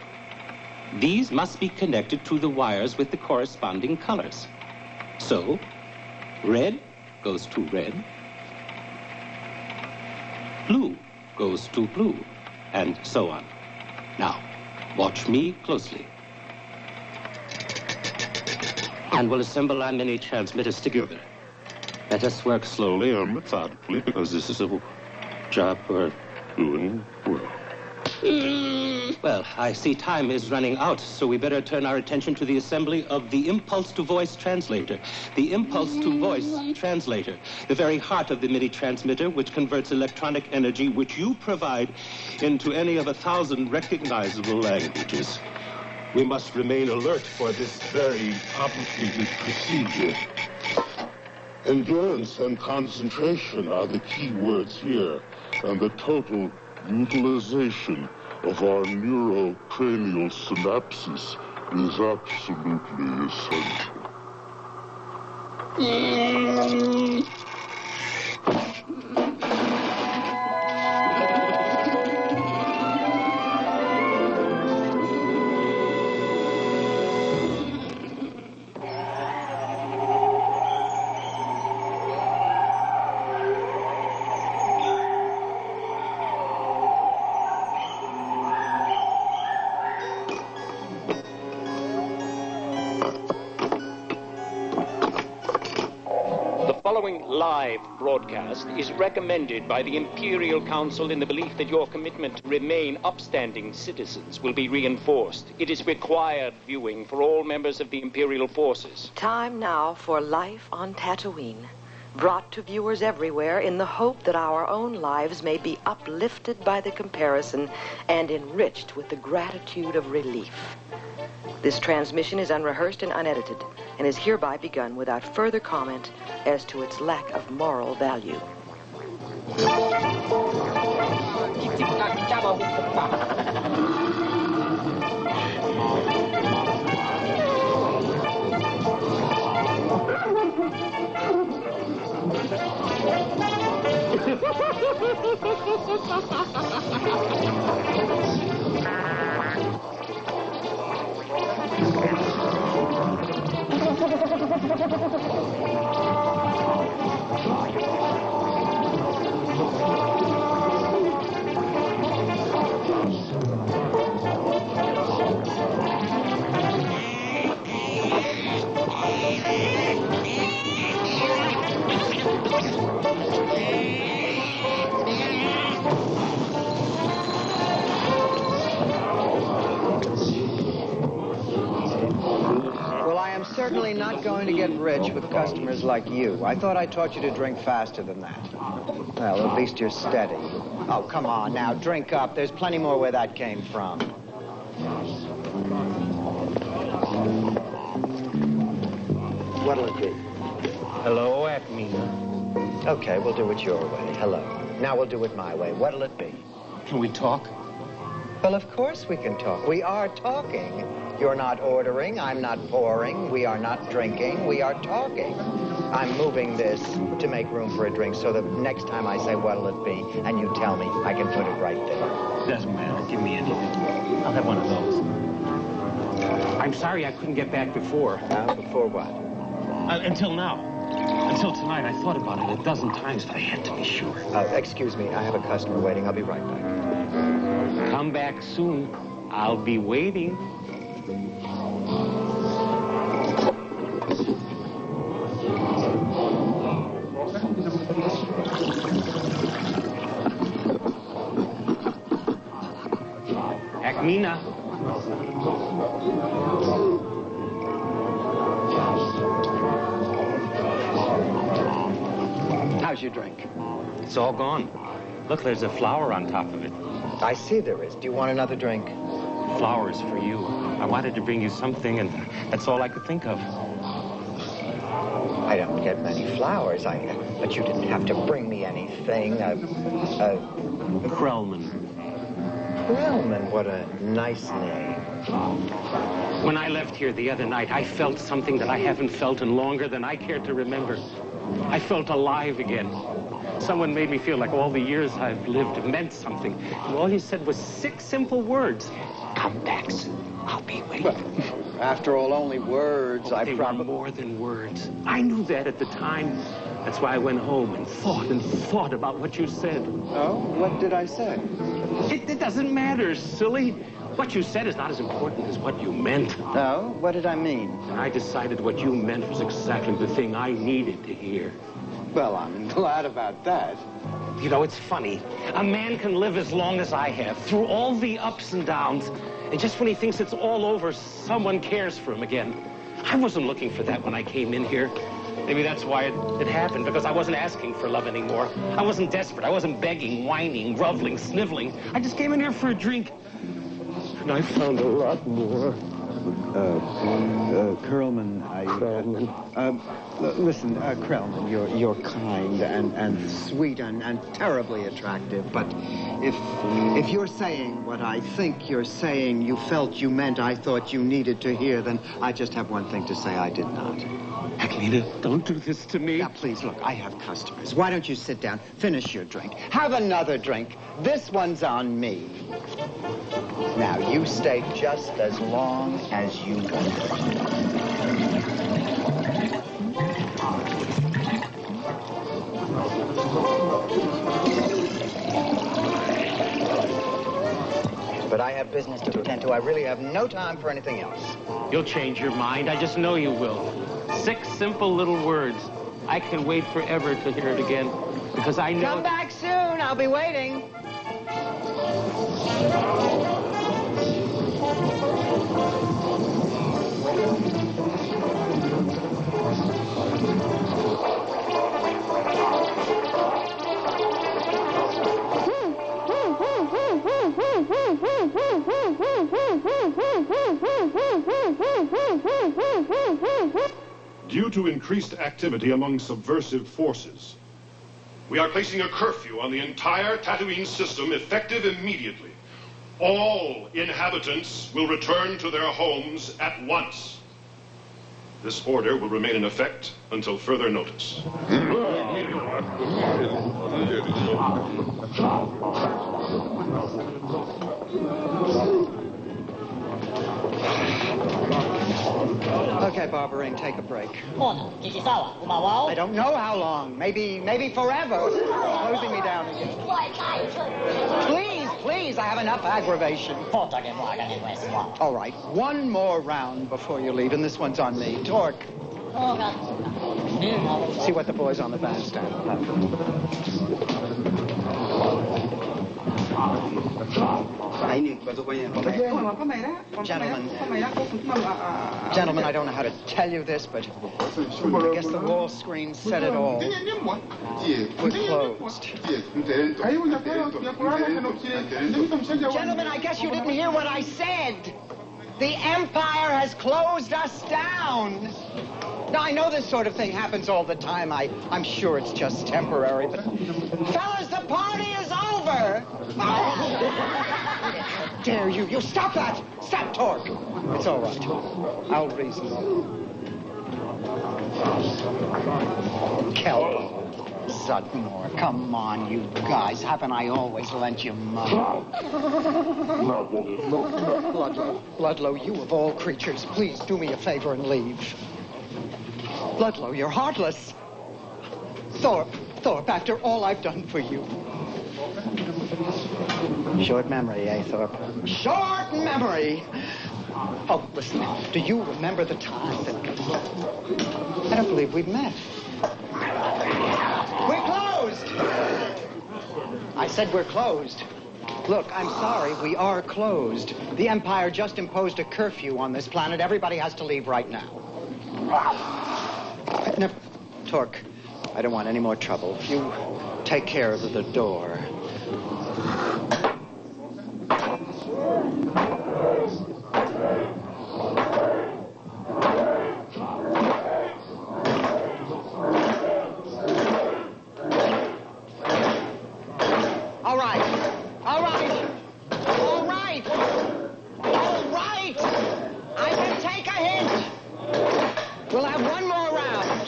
These must be connected to the wires with the corresponding colors. So, red goes to red, blue goes to blue, and so on. Now, watch me closely. And we'll assemble our mini transmitters together. Let us work slowly and methodically, because this is a job we're doing well. Well, I see time is running out, so we better turn our attention to the assembly of the impulse-to-voice translator. The impulse-to-voice translator, the very heart of the MIDI transmitter, which converts electronic energy which you provide into any of 1,000 recognizable languages. We must remain alert for this very complicated procedure. Endurance and concentration are the key words here, and the total utilization of our neurocranial synapses is absolutely essential. Live broadcast is recommended by the Imperial Council in the belief that your commitment to remain upstanding citizens will be reinforced. It is required viewing for all members of the Imperial forces. Time now for Life on Tatooine, brought to viewers everywhere in the hope that our own lives may be uplifted by the comparison and enriched with the gratitude of relief. This transmission is unrehearsed and unedited, and is hereby begun without further comment as to its lack of moral value. certainly not going to get rich with customers like you. I thought I taught you to drink faster than that. Well, at least you're steady. Oh, come on now, drink up. There's plenty more where that came from. What'll it be? Hello, Acme. Okay, we'll do it your way. Hello. Now we'll do it my way. What'll it be? Can we talk? Well, of course we can talk. We are talking. You're not ordering. I'm not pouring. We are not drinking. We are talking. I'm moving this to make room for a drink so that next time I say what'll it be and you tell me, I can put it right there. Doesn't matter. Give me anything. I'll have one of those. I'm sorry I couldn't get back before. Before what? Until now. Until tonight. I thought about it a dozen times, but I had to be sure. Excuse me. I have a customer waiting. I'll be right back. Come back soon. I'll be waiting. Acmina. How's your drink? It's all gone. Look, there's a flower on top of it. I see there is. Do you want another drink? Flowers for you. I wanted to bring you something, and that's all I could think of. I don't get many flowers. But you didn't have to bring me anything. Krellman. Krellman, what a nice name. When I left here the other night, I felt something that I haven't felt in longer than I care to remember. I felt alive again. Someone made me feel like all the years I've lived meant something. And all you said was 6 simple words. Come back soon. I'll be waiting. Well, after all, only words. They were more than words. I knew that at the time. That's why I went home and thought about what you said. Oh? What did I say? It doesn't matter, silly. What you said is not as important as what you meant. Oh? What did I mean? And I decided what you meant was exactly the thing I needed to hear. Well, I'm glad about that. You know, it's funny. A man can live as long as I have, through all the ups and downs, and just when he thinks it's all over, someone cares for him again. I wasn't looking for that when I came in here. Maybe that's why it happened, because I wasn't asking for love anymore. I wasn't desperate. I wasn't begging, whining, groveling, sniveling. I just came in here for a drink. And I found a lot more. Krellman, listen, Krellman, you're kind and sweet and terribly attractive, but if you're saying what I think you're saying you felt you meant I thought you needed to hear, then I just have one thing to say: I did not. Acmina, don't do this to me. Now, please, look, I have customers. Why don't you sit down, finish your drink, have another drink. This one's on me. Now, you stay just as long as you want. But I have business to attend to. I really have no time for anything else. You'll change your mind. I just know you will. 6 simple little words. I can wait forever to hear it again, because I know... Come back soon. I'll be waiting. Due to increased activity among subversive forces, we are placing a curfew on the entire Tatooine system effective immediately. All inhabitants will return to their homes at once. This order will remain in effect until further notice. Okay, Barberine, take a break. I don't know how long. Maybe forever. Closing me down again. Please, I have enough aggravation. All right, one more round before you leave, and this one's on me. Torque. See what the boys on the bandstand have. Gentlemen, I don't know how to tell you this, but I guess the wall screen said it all. We're closed. Gentlemen, I guess you didn't hear what I said. The Empire has closed us down. Now, I know this sort of thing happens all the time. I'm sure it's just temporary, but... Fellas, the party is over! How dare you? You stop that! Stop, Torque! It's all right. I'll reason. Kelp. Sudmore, come on, you guys. Haven't I always lent you money? Ludlow, you of all creatures, please do me a favor and leave. Ludlow, you're heartless. Thorpe, after all I've done for you. Short memory, eh, Thorpe? Short memory! Oh, listen, do you remember the time that... I don't believe we've met. We're closed! I said we're closed. Look, I'm sorry, we are closed. The Empire just imposed a curfew on this planet. Everybody has to leave right now. Now, Torque, I don't want any more trouble. If you take care of the door. All right. I can take a hint. We'll have one more round.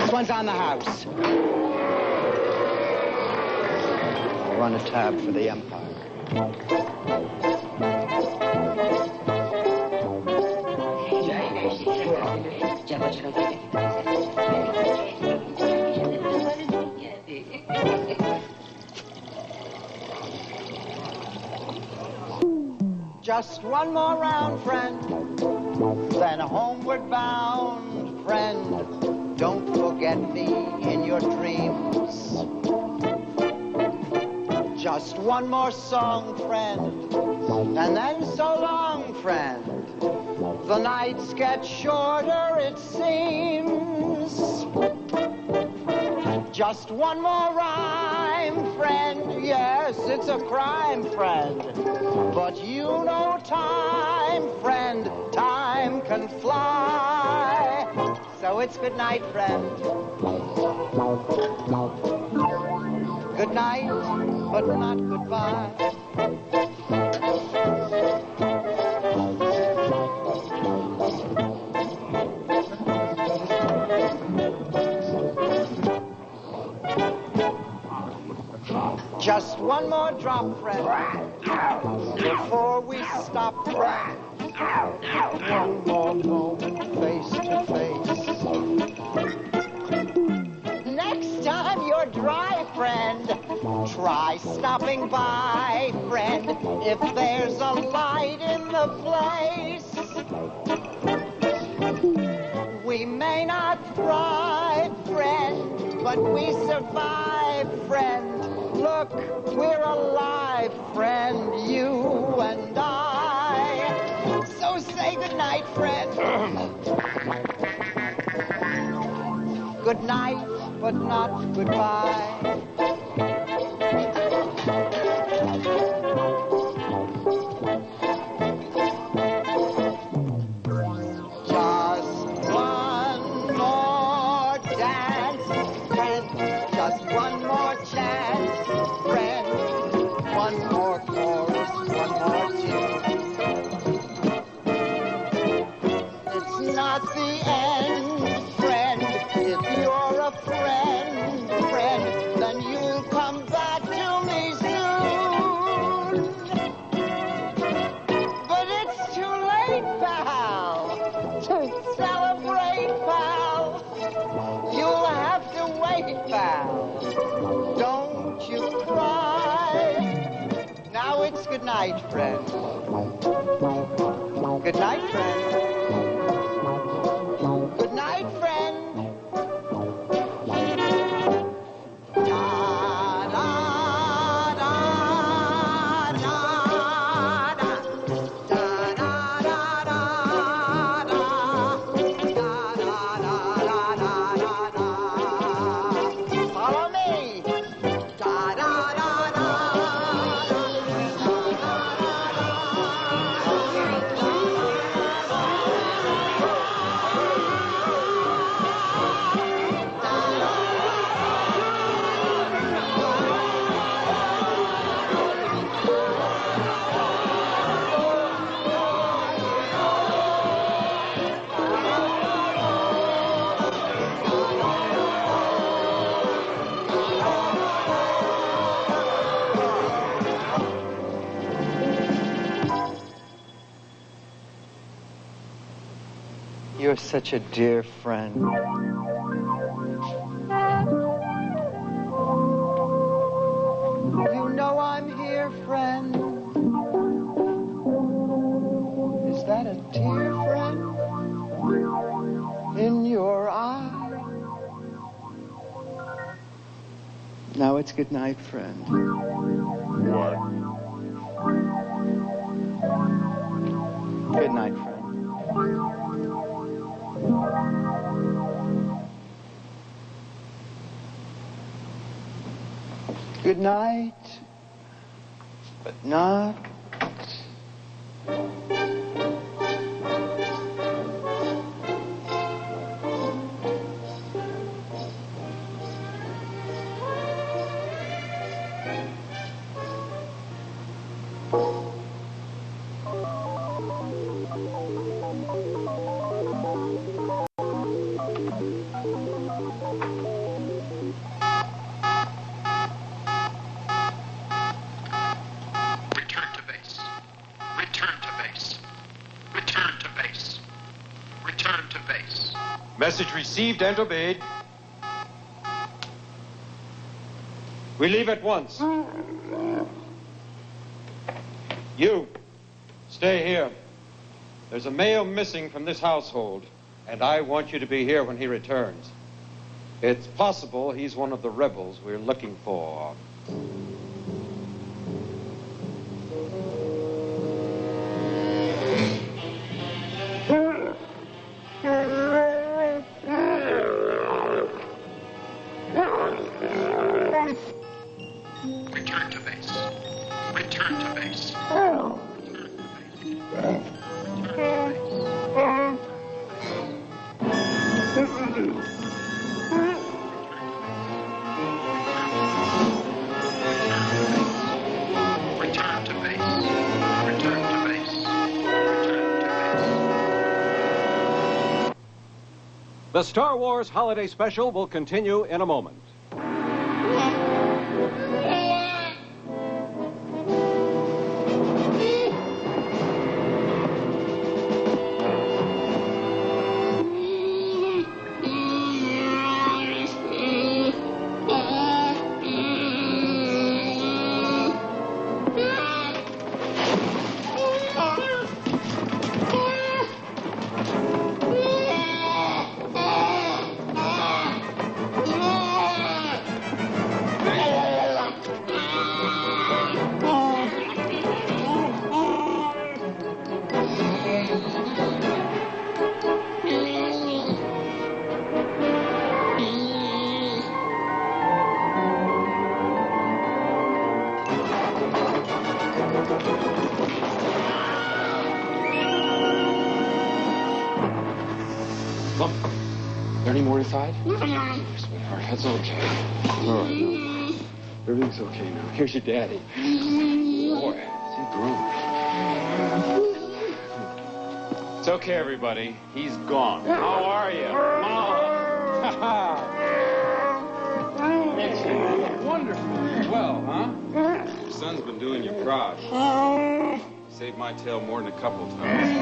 This one's on the house. I'll run a tab for the Empire. Just one more round, friend, then homeward bound, friend. Don't forget me in your dreams. Just one more song, friend, and then so long, friend. The nights get shorter, it seems. Just one more rhyme, friend. Yes, it's a crime, friend. But you know time, friend. Time can fly. So it's good night, friend. Good night, but not goodbye. Just one more drop, friend, before we stop, friend. One more moment, face to face. Next time you're dry, friend, try stopping by, friend, if there's a light in the place. We may not thrive, friend, but we survive, friend. Look, we're alive, friend, you and I. So say goodnight, friend. Good night, but not goodbye. Just one more dance, friend. Just one more chance, friend. One more chorus, one more tune. It's not the end, friend. If you're a friend, then you'll come back to me soon. But it's too late, pal, to celebrate, pal. You'll have to wait, pal. Don't you cry. Now it's good night, friend. Good night, friend. Good night, friend. Da, da, da, da. You're such a dear friend. You know I'm here, friend. Is that a tear, friend? In your eye? Now it's good night, friend. What? Good night, friend. Good night, but not. Return to base. Return to base. Return to base. Return to base. Message received and obeyed. We leave at once. You, stay here. There's a male missing from this household, and I want you to be here when he returns. It's possible he's one of the rebels we're looking for. Return to base. Return to base. Return to base. Return to base. Return to base. The Star Wars Holiday Special will continue in a moment. Look, there any more inside? Sweetheart, that's okay. All right, no. Everything's okay now. Here's your daddy. Boy, is he grown. It's okay, everybody. He's gone. How are you? Wonderful. Well, huh? Your son's been doing you proud. Saved my tail more than a couple times.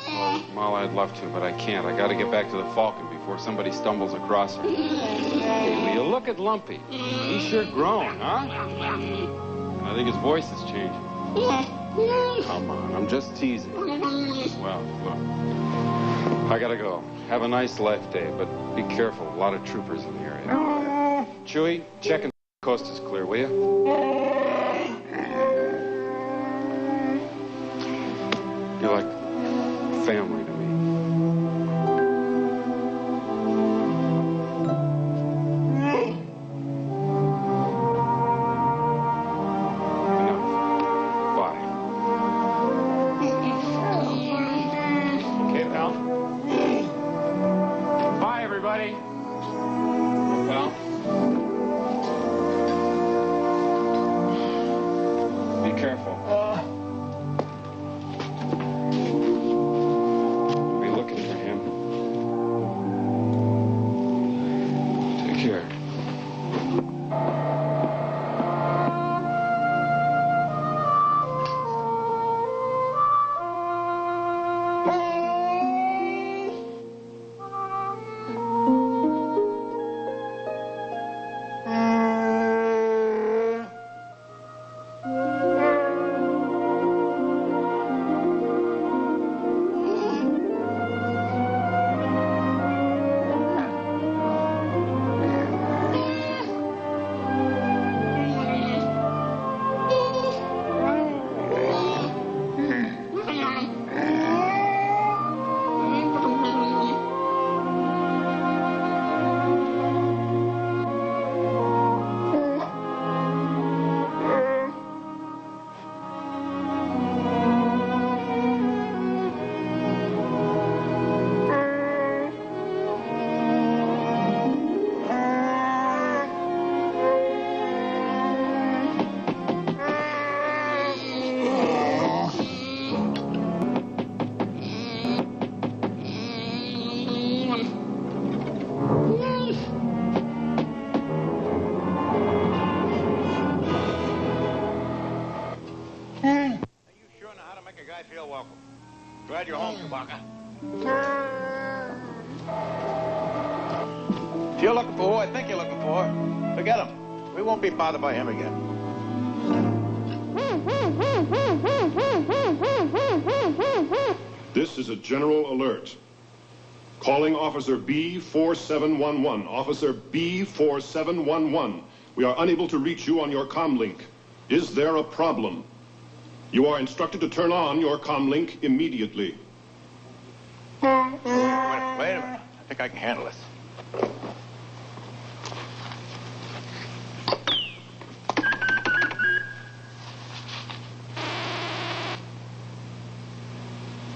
Well, Mal, I'd love to, but I can't. I got to get back to the Falcon before somebody stumbles across her. Hey, will you look at Lumpy? He's sure grown, huh? And I think his voice is changing. Come on, I'm just teasing. Well, look, I gotta go. Have a nice life day, but be careful. A lot of troopers in the area. Chewie, check and the coast is clear, will you? You're like family to me. Enough. Bye. Okay, pal? Bye, everybody. Pal? Be careful. Be looking for him. Take care. Glad you're home, Chewbacca. If you're looking for who I think you're looking for, forget him. We won't be bothered by him again. This is a general alert. Calling Officer B4711. Officer B4711. We are unable to reach you on your comlink. Is there a problem? You are instructed to turn on your comlink immediately. Wait a minute. I think I can handle this.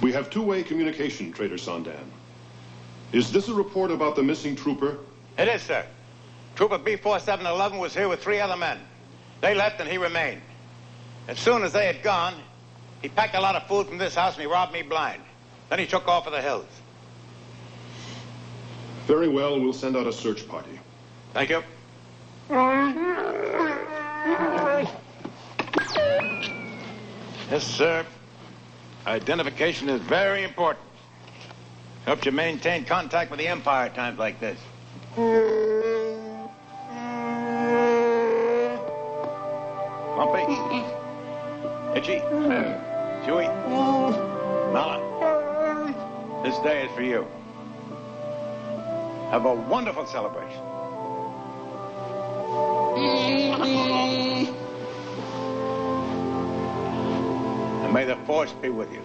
We have two-way communication, Trader Sandan. Is this a report about the missing trooper? It is, sir. Trooper B4711 was here with 3 other men. They left and he remained. As soon as they had gone, he packed a lot of food from this house and he robbed me blind. Then he took off for the hills. Very well, we'll send out a search party. Thank you. Yes, sir. Identification is very important. Helps you maintain contact with the Empire at times like this. Lumpy. Itchy. Chewy. Nala. This day is for you. Have a wonderful celebration. And may the Force be with you.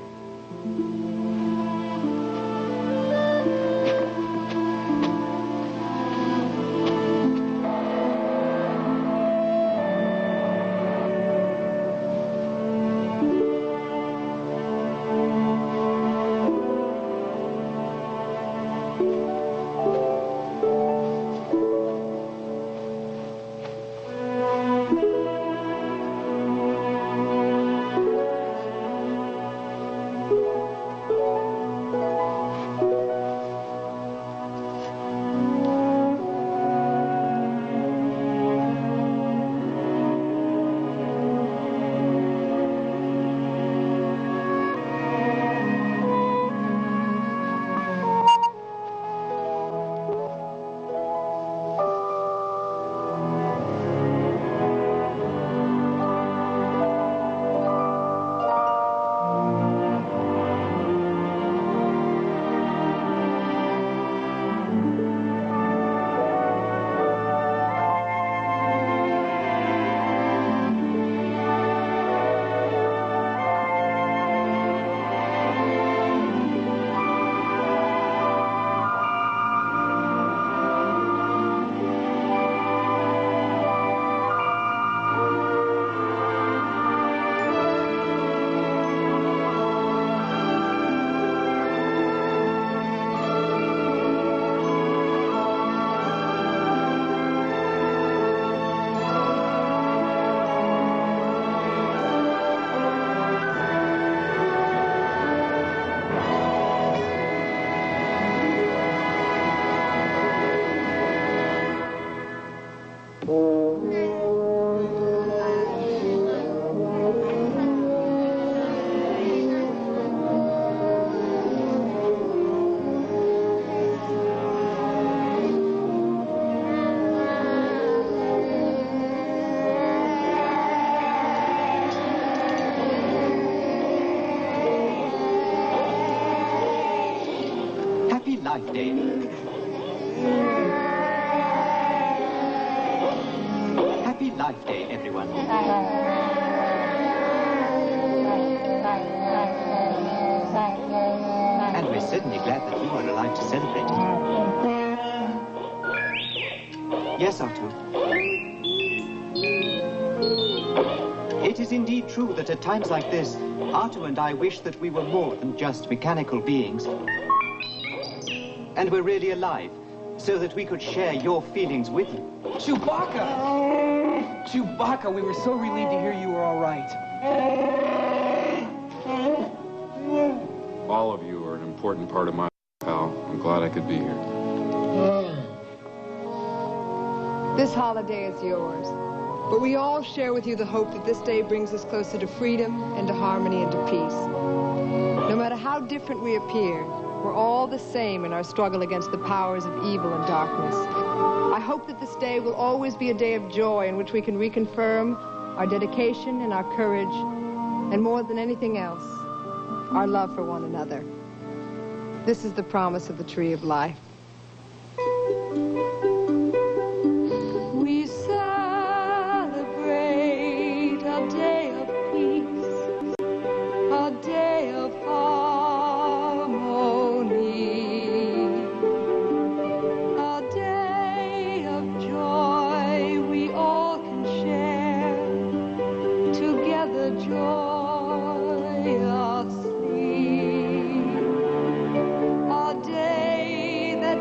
Life Day. Happy Life Day, everyone. And we're certainly glad that you are alive to celebrate it. Yes, Artu. It is indeed true that at times like this, Artu and I wish that we were more than just mechanical beings. And we're really alive, so that we could share your feelings with you. Chewbacca! Chewbacca, we were so relieved to hear you were all right. All of you are an important part of my life, pal. I'm glad I could be here. This holiday is yours, but we all share with you the hope that this day brings us closer to freedom and to harmony and to peace. No matter how how different we appear, we're all the same in our struggle against the powers of evil and darkness. I hope that this day will always be a day of joy in which we can reconfirm our dedication and our courage, and more than anything else, our love for one another. This is the promise of the Tree of Life. We celebrate a day of peace, a day of harmony, a day of joy we all can share, together joyously, a day that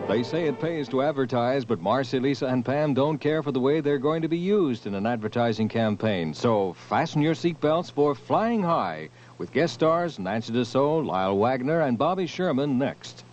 They say it pays to advertise, but Marcy, Lisa, and Pam don't care for the way they're going to be used in an advertising campaign. So fasten your seatbelts for Flying High, with guest stars Nancy Dussault, Lyle Wagner, and Bobby Sherman next.